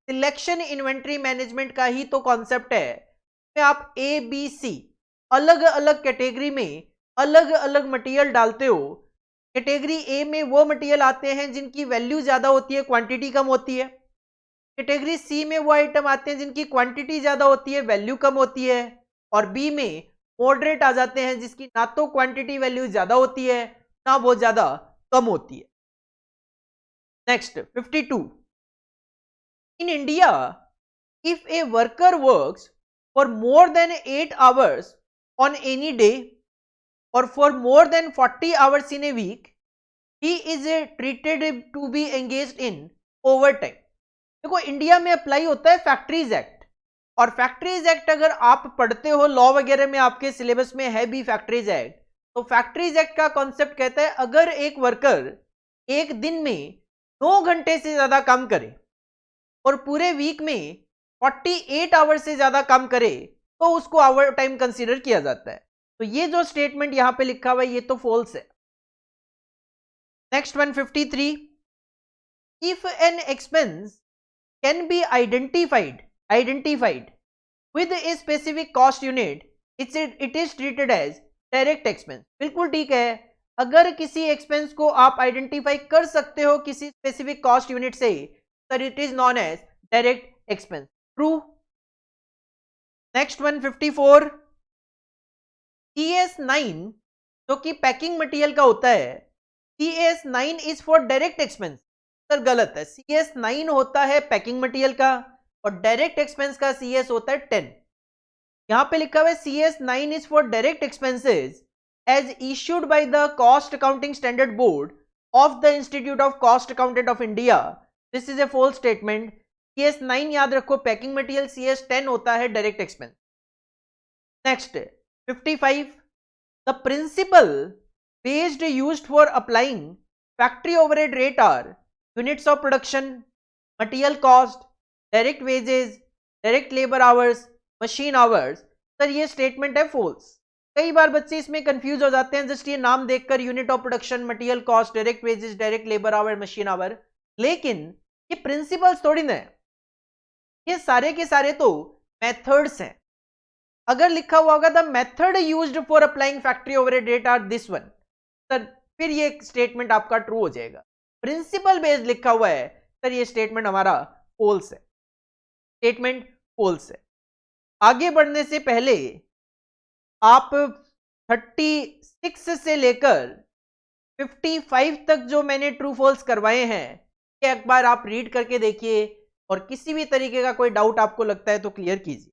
सिलेक्शन इन्वेंट्री मैनेजमेंट का ही तो कॉन्सेप्ट है। में आप एबीसी अलग अलग कैटेगरी में अलग अलग मटेरियल डालते हो। कैटेगरी ए में वो मटेरियल आते हैं जिनकी वैल्यू ज्यादा होती है, क्वांटिटी कम होती है। कैटेगरी सी में वो आइटम आते हैं जिनकी क्वांटिटी ज्यादा होती है, वैल्यू कम होती है। और बी में मॉडरेट आ जाते हैं जिसकी ना तो क्वांटिटी वैल्यू ज्यादा होती है ना बहुत ज्यादा कम होती है। Next 52, in India if a worker works for more than 8 hours on any day और for more than 40 hours in a week, he is treated to be engaged in overtime. देखो इंडिया में apply होता है factories act, और factories act अगर आप पढ़ते हो लॉ वगैरह में आपके सिलेबस में है भी फैक्ट्रीज एक्ट, तो फैक्ट्रीज एक्ट का कॉन्सेप्ट कहता है अगर एक वर्कर एक दिन में 9 घंटे से ज्यादा काम करे और पूरे वीक में 48 आवर्स से ज्यादा काम करे तो उसको ओवर टाइम कंसीडर किया जाता है। तो ये जो स्टेटमेंट यहां पे लिखा हुआ है ये तो फॉल्स है। Next 153, if an expense can be identified with a specific cost unit, it is treated as direct expense। बिल्कुल ठीक है, अगर किसी एक्सपेंस को आप आइडेंटिफाई कर सकते हो किसी स्पेसिफिक कॉस्ट यूनिट से, sir it is known as direct expense. True. Next 154, CS9 जो कि पैकिंग मटेरियल का होता है, CS9 is for direct expense. Sir गलत है, CS9 होता है पैकिंग मटेरियल का और डायरेक्ट एक्सपेंस का CS होता है 10। यहां पे लिखा हुआ है CS9 is for direct expenses as issued by the cost accounting standard board of the institute of cost accountant of India. This is a false statement. CS9 याद रखो पैकिंग मटेरियल, CS10 होता है direct expense. Next 55, the principal based used for applying factory overhead rate are units of production, material cost, direct wages, direct labour hours, machine hours. Sir ये statement है false. कई बार बच्चे इसमें confuse हो जाते हैं जस्ट ये नाम देखकर, unit of production, material cost, direct wages, direct labour our, machine our, लेकिन ये प्रिंसिपल्स थोड़ी ना है, ये सारे के सारे तो मेथड्स हैं। अगर लिखा हुआ होगा the method used for applying factory overhead rate are this one, sir फिर ये स्टेटमेंट आपका ट्रू हो जाएगा। प्रिंसिपल बेस्ड लिखा हुआ है, सर ये स्टेटमेंट हमारा फॉल्स है, स्टेटमेंट फॉल्स है। आगे बढ़ने से पहले आप 36 से लेकर 55 तक जो मैंने ट्रू फॉल्स करवाए हैं, ये एक बार आप रीड करके देखिए, और किसी भी तरीके का कोई डाउट आपको लगता है तो क्लियर कीजिए।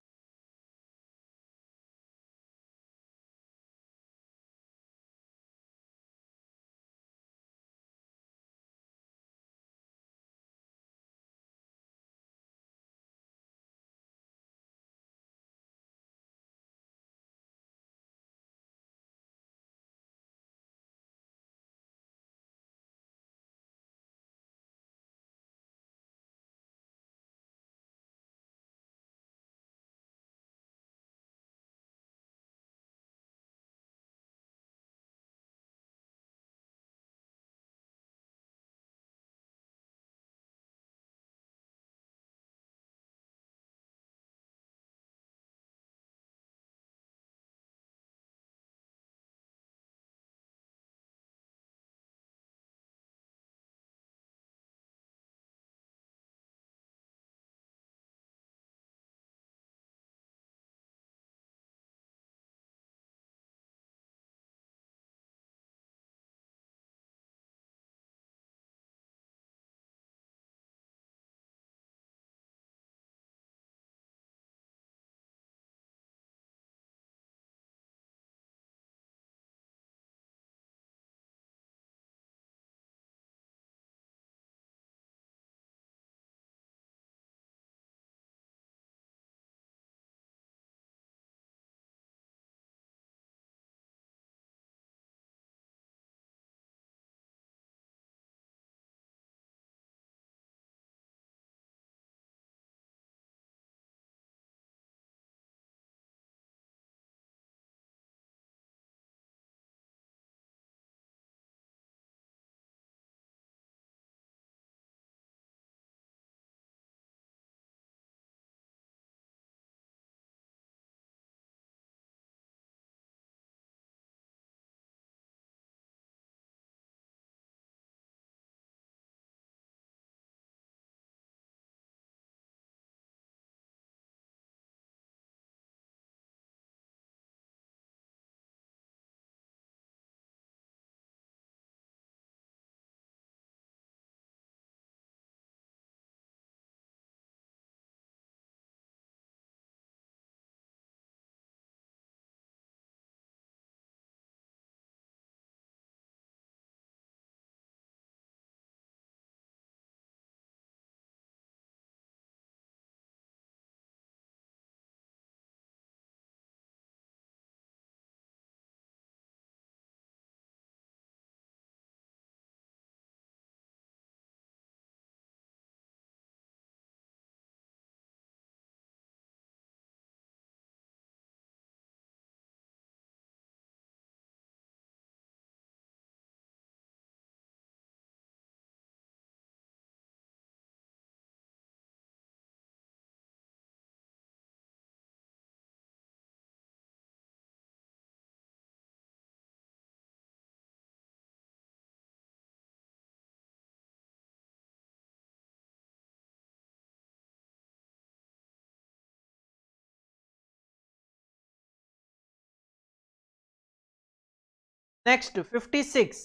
Next 56,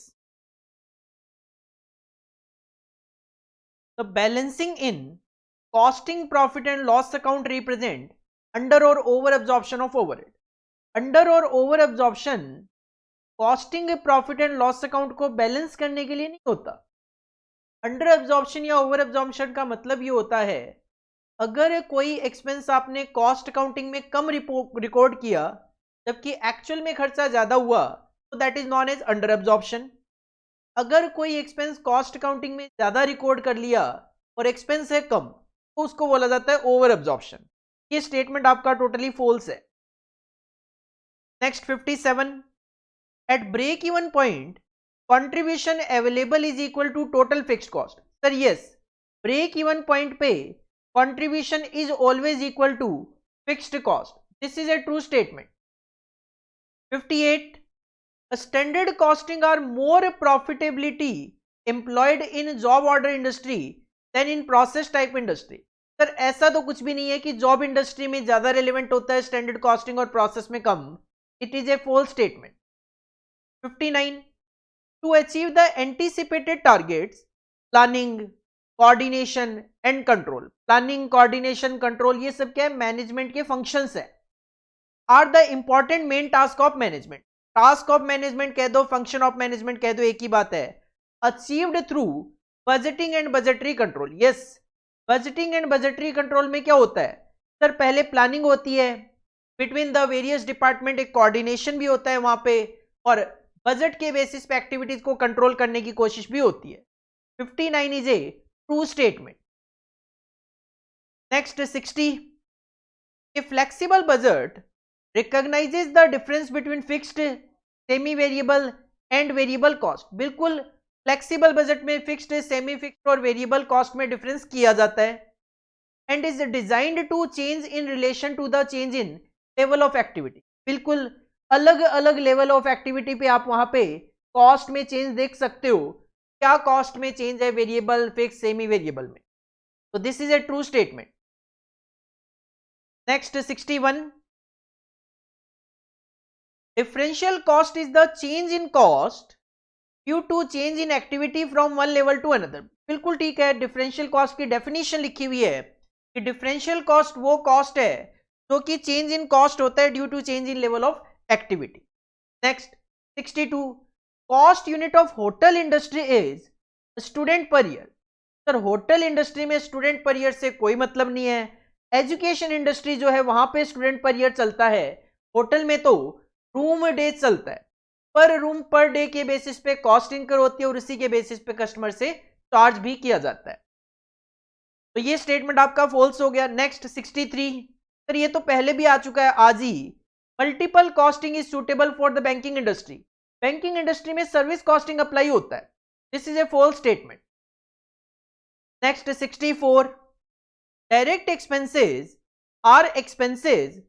the balancing in costing profit and loss account represent under or over absorption of overhead. Under और over absorption costing profit and loss account को बैलेंस करने के लिए नहीं होता। अंडर एब्जॉर्प्शन या ओवर एब्जॉर्प्शन का मतलब ये होता है, अगर कोई एक्सपेंस आपने कॉस्ट अकाउंटिंग में कम रिकॉर्ड किया जबकि एक्चुअल में खर्चा ज्यादा हुआ, तो that is known as under absorption. अगर कोई एक्सपेंस कॉस्ट अकाउंटिंग में ज्यादा रिकॉर्ड कर लिया और एक्सपेंस है कम, तो उसको बोला जाता है ओवर एब्जॉर्प्शन। ये स्टेटमेंट आपका टोटली फॉल्स है। Next 57, at break even point contribution available is equal to total fixed cost. Sir yes, break even point पे contribution is always equal to fixed cost, this is a true statement. 58, standard costing are more profitability employed in job order industry than in process type industry। Sir ऐसा तो कुछ भी नहीं है कि job industry में ज्यादा रेलेवेंट होता है स्टैंडर्ड कॉस्टिंग और प्रोसेस में कम। It is a false statement. 59, to achieve the anticipated targets, planning, coordination and control. Planning, coordination, control ये सब क्या है, मैनेजमेंट के फंक्शंस है. Are the important main task of management. Task of management कह दो, फंक्शन ऑफ मैनेजमेंट कह दो, एक ही बात है. Achieved through budgeting and budgetary control. Yes, budgeting and budgetary control में क्या होता है सर, पहले प्लानिंग होती है बिटवीन द वेरियस डिपार्टमेंट, एक कोऑर्डिनेशन भी होता है वहां पे, और बजट के बेसिस पे एक्टिविटीज को कंट्रोल करने की कोशिश भी होती है. 59 is a true statement. Next 60. A flexible budget recognizes the difference between fixed, semi variable and variable cost. बिल्कुल फ्लेक्सिबल बजट में फिक्स्ड, सेमी फिक्स्ड और वेरिएबल कॉस्ट में डिफरेंस किया जाता है. And is designed to change in relation to the change in level of activity. बिल्कुल अलग अलग लेवल ऑफ एक्टिविटी पे आप वहां पे कॉस्ट में चेंज देख सकते हो. क्या कॉस्ट में चेंज है वेरिएबल, फिक्स, सेमी वेरिएबल में. तो this is a true statement. Next 61. Differential cost is the change in cost due to change in activity from one level to another. बिल्कुल ठीक है. डिफरेंशियल कॉस्ट की definition लिखी हुई है कि डिफरेंशियल कॉस्ट वो कॉस्ट है जो कि चेंज इन कॉस्ट होता है due to change in level of activity. Next 62. Cost unit of hotel industry is student per year. Sir hotel industry में स्टूडेंट पर ईयर से कोई मतलब नहीं है. एजुकेशन इंडस्ट्री जो है वहां पे स्टूडेंट पर ईयर चलता है. होटल में तो रूम डे चलता है. पर रूम पर डे के बेसिस पे कॉस्ट इनकर होती है और उसी के बेसिस पे कस्टमर से चार्ज भी किया जाता है. तो ये स्टेटमेंट आपका फॉल्स हो गया. नेक्स्ट 63. सर ये तो पहले भी आ चुका है आज ही. Multiple costing is suitable for the banking industry. Banking industry में सर्विस कॉस्टिंग अप्लाई होता है. This is a false statement. Next 64. Direct expenses are expenses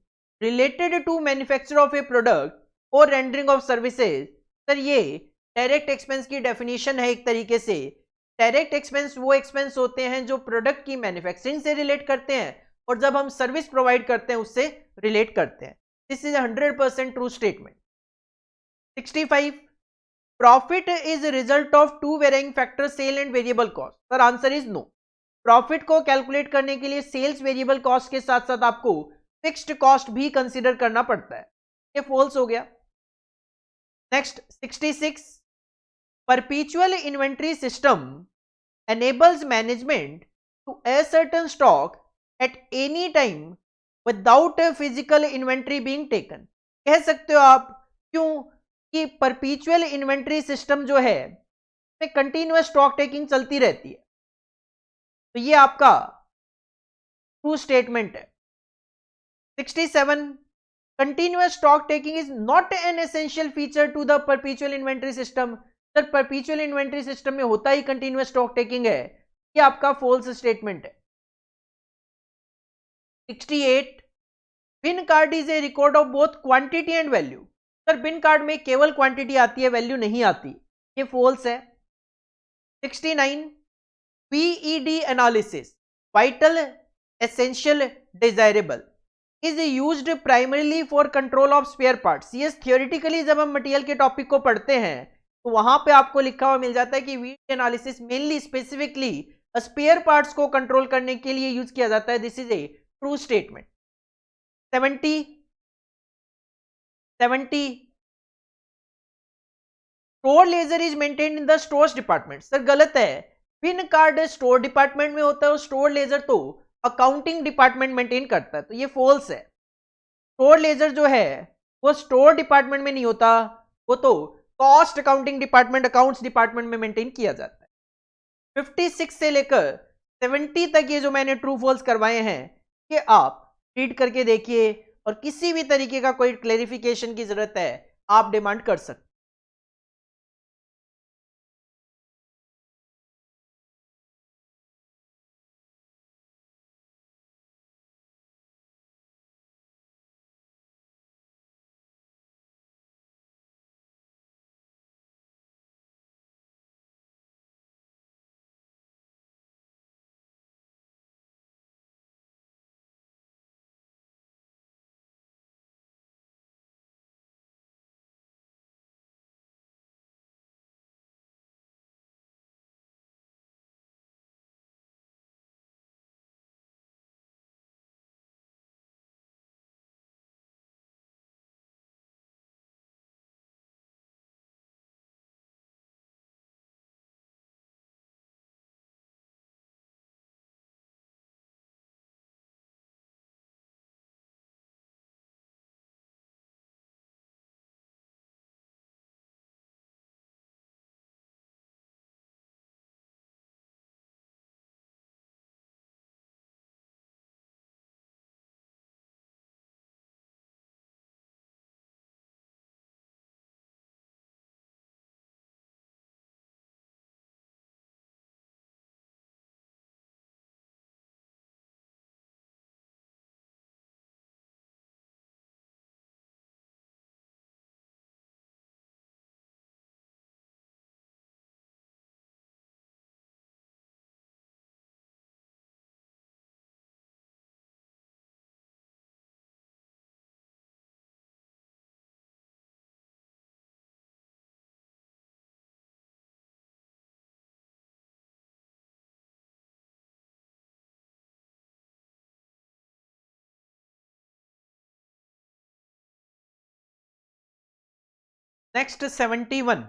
related to manufacture of a product or rendering of services. Sir ये direct expense की definition है एक तरीके से. Direct expense वो एक्सपेंस होते हैं जो प्रोडक्ट की मैन्युफैक्चरिंग से रिलेट करते हैं और जब हम सर्विस प्रोवाइड करते हैं उससे रिलेट करते हैं. This is 100% true statement. 65. Profit is result of two varying factor, sale and variable cost. Sir answer is no. Profit को कैलकुलेट करने के लिए सेल्स वेरिएबल कॉस्ट के साथ साथ आपको फिक्स्ड कॉस्ट भी कंसीडर करना पड़ता है. ये फॉल्स हो गया. Next 66. Perpetual inventory system enables management to ascertain stock at any time without a physical inventory being taken. कह सकते हो आप क्यों कि परपेचुअल इन्वेंट्री सिस्टम जो है में कंटिन्यूअस स्टॉक टेकिंग चलती रहती है. तो ये आपका ट्रू स्टेटमेंट है. 67. Continuous stock taking is not an essential feature to the perpetual inventory system. Sir perpetual inventory system में होता ही continuous stock taking है. ये आपका false statement है. 68. Bin card is a record of both quantity and value. Sir bin card में केवल quantity आती है, वैल्यू नहीं आती. ये false है. 69. VED analysis, vital, essential, desirable is used primarily for control of spare parts. yes, theoretically जब हम मटेरियल के टॉपिक को पढ़ते हैं तो वहां पे आपको लिखा हुआ मिल जाता है कि VED analysis mainly specifically spare parts को कंट्रोल करने के लिए यूज किया जाता है. This is a true statement. 70. Store ledger is maintained in the stores department. Sir गलत है. पिन कार्ड स्टोर डिपार्टमेंट में होता है और स्टोर लेजर तो अकाउंटिंग डिपार्टमेंट मेंटेन करता है. तो ये फॉल्स है. स्टोर लेजर जो है वो स्टोर डिपार्टमेंट में नहीं होता, वो तो cost accounting department, accounts department में मेंटेन किया जाता है. 56 से लेकर 70 तक ये जो मैंने ट्रू फॉल्स करवाए हैं कि आप रीड करके देखिए और किसी भी तरीके का कोई क्लेरिफिकेशन की जरूरत है आप डिमांड कर सकते. Next 71,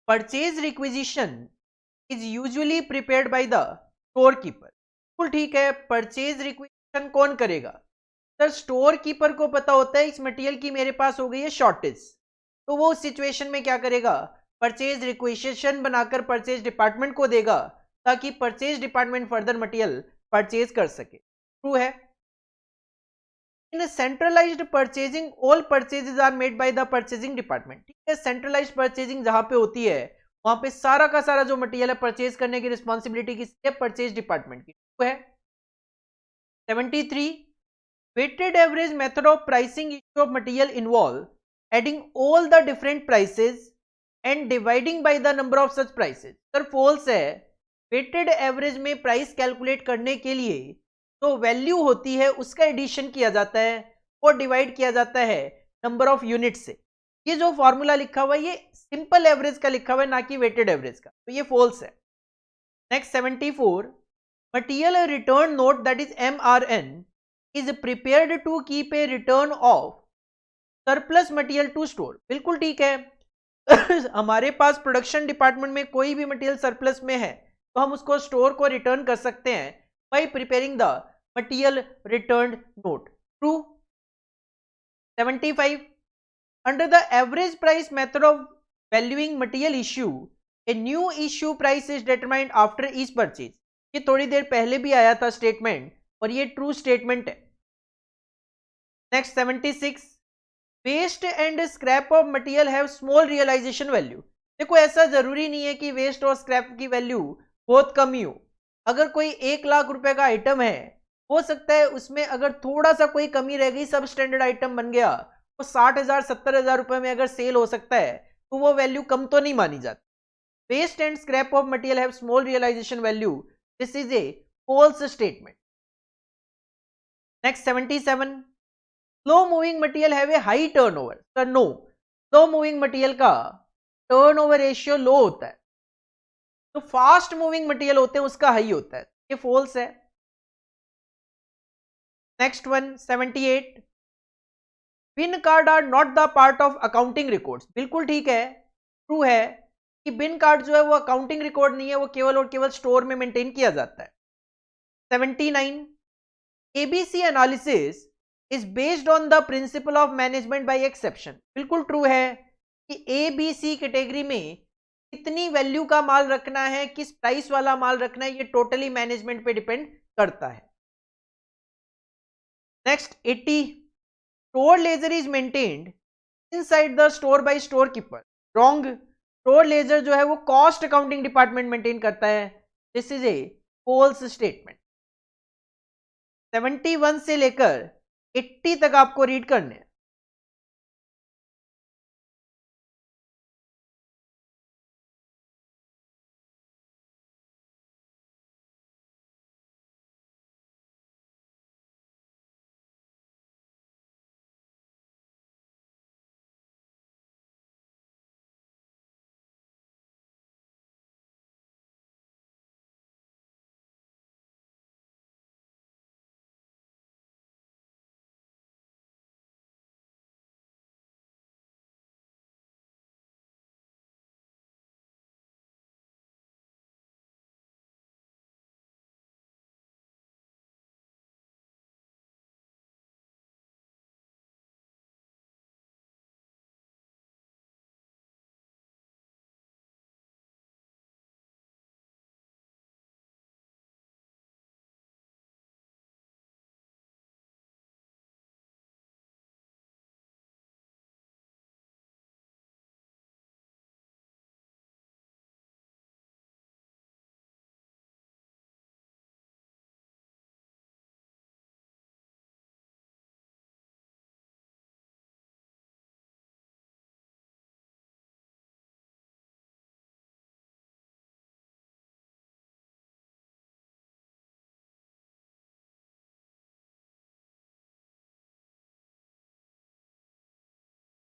purchase requisition is usually prepared by the store keeper. बिल्कुल ठीक है, परचेज रिक्विजिशन कौन करेगा? सर स्टोर कीपर को पता होता है इस मटेरियल की मेरे पास हो गई है शॉर्टेज, तो वो उस सिचुएशन में क्या करेगा, परचेज रिक्विजिशन बनाकर परचेज डिपार्टमेंट को देगा ताकि purchase department further material purchase कर सके। ट्रू है। In centralised purchasing all purchases are made by the purchasing department. ठीक है, सेंट्रलाइज्ड परचेजिंग जहां पे होती है वहां पे सारा का सारा जो मटेरियल है परचेज करने की रिस्पॉन्सिबिलिटी किसकी है, परचेज डिपार्टमेंट की। ट्रू है। 73, weighted average method of pricing issue of material involve adding all the different prices and dividing by the number of such prices। Sir false है, weighted average में price calculate करने के लिए तो value होती है उसका एडिशन किया जाता है और डिवाइड किया जाता है नंबर ऑफ यूनिट से। ये जो फॉर्मूला लिखा हुआ है ये सिंपल एवरेज का लिखा हुआ है, ना कि वेटेड एवरेज का, तो ये फॉल्स है। Next 74, material return note that is MRN is prepared to keep a return of surplus material to store। बिल्कुल ठीक है। हमारे पास प्रोडक्शन डिपार्टमेंट में कोई भी मटेरियल सरप्लस में है तो हम उसको स्टोर को रिटर्न कर सकते हैं bye preparing the material return note. True. 75, under the average price method of valuing material issue a new issue price is determined after each purchase। ये थोड़ी देर पहले भी आया था स्टेटमेंट और ये ट्रू स्टेटमेंट है। Next 76, waste and scrap of material have small realisation value. देखो ऐसा जरूरी नहीं है कि वेस्ट और स्क्रैप की वैल्यू बहुत कम ही हो। अगर कोई 1 लाख रुपए का आइटम है, हो सकता है उसमें अगर थोड़ा सा कोई कमी रह गई, सब स्टैंडर्ड आइटम बन गया, तो 60,000 70,000 रुपए में अगर सेल हो सकता है तो वो वैल्यू कम तो नहीं मानी जाती। Waste and scrap of material have small realisation value, this is a false statement. Next 77, slow moving material have a high turnover. Sir no, slow moving material का टर्नओवर रेशियो लो होता है, तो fast moving material होते हैं उसका high होता है, ये फॉल्स है। Next one 78, bin card are not the part of accounting records. बिल्कुल ठीक है, ट्रू है कि बिन कार्ड जो है वो अकाउंटिंग रिकॉर्ड नहीं है, वो केवल और केवल स्टोर में मेंटेन किया जाता है। 79, ABC analysis is based on the principle of management by exception. बिल्कुल ट्रू है कि ए बी सी कैटेगरी में कितनी वैल्यू का माल रखना है, किस प्राइस वाला माल रखना है, ये टोटली मैनेजमेंट पे डिपेंड करता है। Next 80, store ledger is maintained inside the store by store keeper. Wrong, store ledger जो है वो कॉस्ट अकाउंटिंग डिपार्टमेंट मेंटेन करता है, this is a false statement. 71 से लेकर 80 तक आपको रीड करने हैं।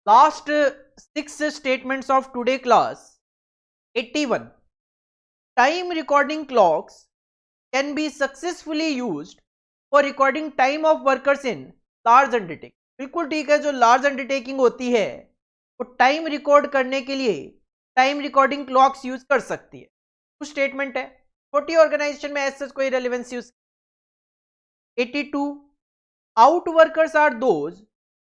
Last 6 statements of today class. 81. Time recording clocks can be successfully used for recording time of workers in large undertaking। बिल्कुल ठीक है, जो लार्ज अंडरटेकिंग होती है वो टाइम रिकॉर्ड करने के लिए टाइम रिकॉर्डिंग क्लॉक्स यूज कर सकती है। कुछ स्टेटमेंट है, छोटी ऑर्गेनाइजेशन में ऐसा कोई relevance use. 82 out workers are those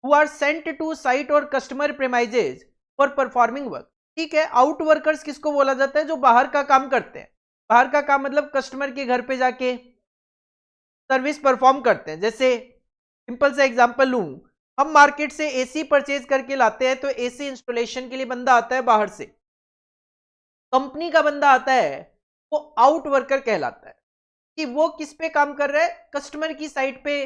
who are sent to site और customer premises for performing work. ठीक है, आउट वर्कर्स किसको बोला जाता है? जो बाहर का काम करते हैं। बाहर का काम मतलब कस्टमर के घर पे जाके सर्विस परफॉर्म करते हैं। जैसे सिंपल सा एग्जांपल लूं, हम मार्केट से एसी परचेज करके लाते हैं, तो एसी इंस्टॉलेशन के लिए बंदा आता है बाहर से, कंपनी का बंदा आता है, वो आउट वर्कर कहलाता है कि वो किस पे काम कर रहा है? कस्टमर की साइट पे,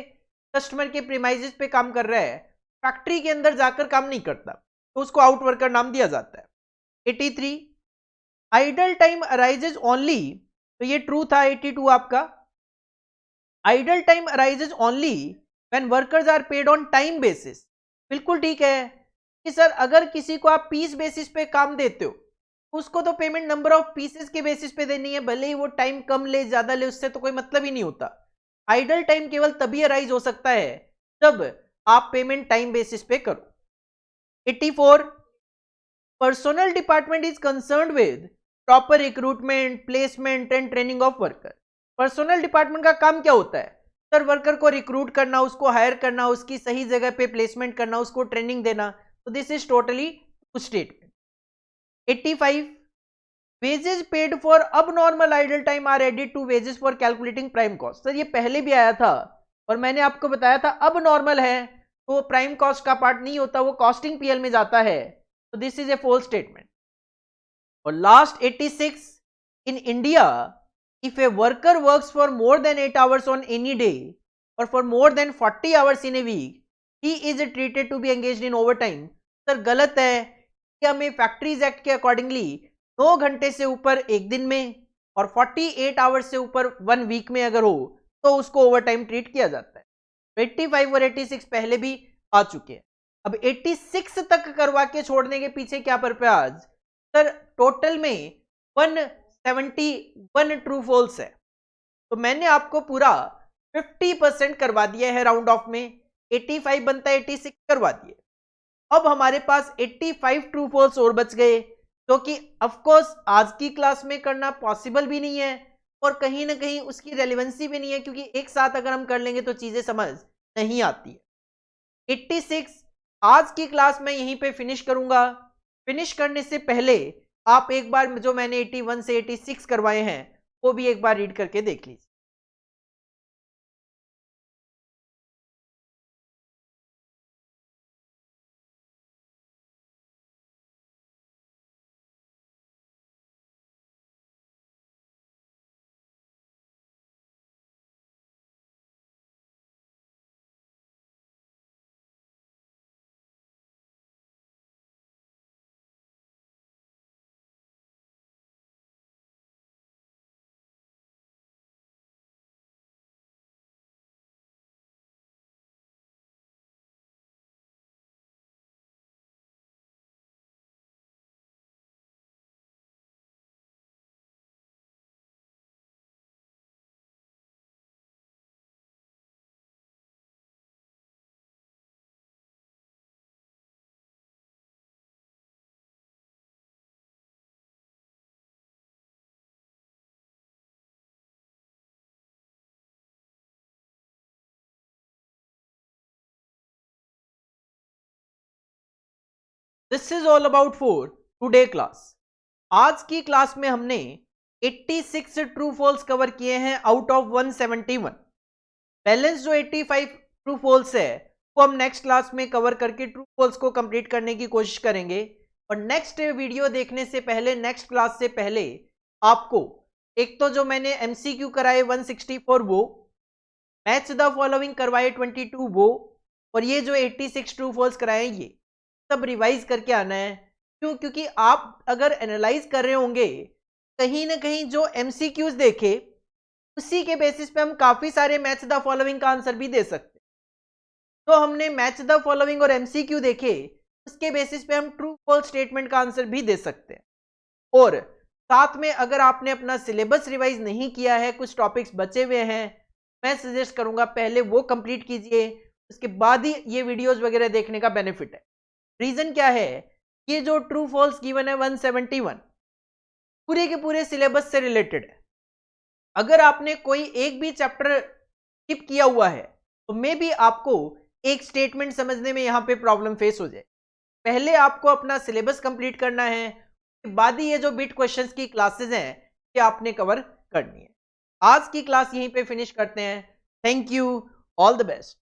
कस्टमर के प्रीमाइजेस पे काम कर रहा है, फैक्ट्री के अंदर जाकर काम नहीं करता, तो उसको आउट वर्कर नाम दिया जाता है। 83 आइडल टाइम अराइजेज ओनली, तो ये ट्रू था 82 आपका। Idle time arises only when workers are paid on time basis. बिल्कुल ठीक है कि सर अगर किसी को आप पीस बेसिस पे काम देते हो, उसको तो पेमेंट नंबर ऑफ पीसेस के बेसिस पे देनी है, भले ही वो टाइम कम ले ज्यादा ले, उससे तो कोई मतलब ही नहीं होता। आइडल टाइम केवल तभी अराइज हो सकता है जब आप पेमेंट टाइम बेसिस पे करो। 84 personal department is concerned with proper recruitment, placement and training of worker. Personal department का काम क्या होता है? सर वर्कर को रिक्रूट करना, उसको हायर करना, उसकी सही जगह पे प्लेसमेंट करना, उसको ट्रेनिंग देना। तो this is totally statement. 85 wages paid for abnormal idle time are added to wages for calculating prime cost. Sir ये पहले भी आया था और मैंने आपको बताया था अब नॉर्मल है तो प्राइम कॉस्ट का पार्ट नहीं होता, वो कॉस्टिंग पीएल में जाता है। तो this is a false statement. और last 86 in India if a worker works for more than 8 hours on any day or for more than 40 hours in a week, he is treated to be engaged in overtime। Sir गलत है कि हमें factories act के accordingly 9 घंटे से ऊपर एक दिन में और 48 आवर्स से ऊपर 1 वीक में अगर हो तो उसको ओवरटाइम ट्रीट किया जाता है। 85 और 86 पहले भी आ चुके हैं। अब 86 तक करवा के छोड़ने के पीछे क्या पर्पस? सर टोटल में 171 ट्रू फॉल्स है, तो मैंने आपको पूरा 50% करवा दिया है राउंड ऑफ में। 85 बनता है, 86 करवा दिए। अब हमारे पास 85 ट्रू फॉल्स और बच गए, जो कि ऑफकोर्स आज की क्लास में करना पॉसिबल भी नहीं है और कहीं ना कहीं उसकी रेलिवेंसी भी नहीं है, क्योंकि एक साथ अगर हम कर लेंगे तो चीजें समझ नहीं आती है। 86 आज की क्लास में यहीं पे फिनिश करूंगा। फिनिश करने से पहले आप एक बार जो मैंने 81 से 86 करवाए हैं वो भी एक बार रीड करके देख लीजिए। This is all about for today class. आज की क्लास में हमने 86 ट्रू फॉल्स कवर किए हैं आउट ऑफ 171। बैलेंस जो 85 ट्रू फॉल्स है वो हम नेक्स्ट क्लास में कवर करके ट्रू फॉल्स को कंप्लीट करने की कोशिश करेंगे। और नेक्स्ट वीडियो देखने से पहले, नेक्स्ट क्लास से पहले, आपको एक तो जो मैंने एमसीक्यू कराए 164 वो, मैच द फॉलोइंग करवाए 22 वो, और ये जो 86 ट्रू फॉल्स कराए ये सब रिवाइज करके आना है। क्यों? क्योंकि आप अगर एनालाइज कर रहे होंगे कहीं ना कहीं जो एमसीक्यूज देखे उसी के बेसिस पे हम काफी सारे मैच द फॉलोइंग का आंसर भी दे सकते। तो हमने मैच द फॉलोइंग और एमसीक्यू देखे, उसके बेसिस पे हम ट्रू फॉल्स स्टेटमेंट का आंसर भी दे सकते हैं। और साथ में अगर आपने अपना सिलेबस रिवाइज नहीं किया है, कुछ टॉपिक्स बचे हुए हैं, मैं सजेस्ट करूंगा पहले वो कंप्लीट कीजिए, उसके बाद ही ये वीडियोस वगैरह देखने का बेनिफिट है। रीजन क्या है ये जो ट्रू फॉल्स गिवन है 171 पूरे के पूरे सिलेबस से रिलेटेड है। अगर आपने कोई एक भी चैप्टर स्किप किया हुआ है तो मे बी आपको एक स्टेटमेंट समझने में यहां पे प्रॉब्लम फेस हो जाए। पहले आपको अपना सिलेबस कंप्लीट करना है, उसके बाद ही ये जो बिट क्वेश्चंस की क्लासेस हैं ये आपने कवर करनी है। आज की क्लास यहीं पे फिनिश करते हैं। Thank you, all the best.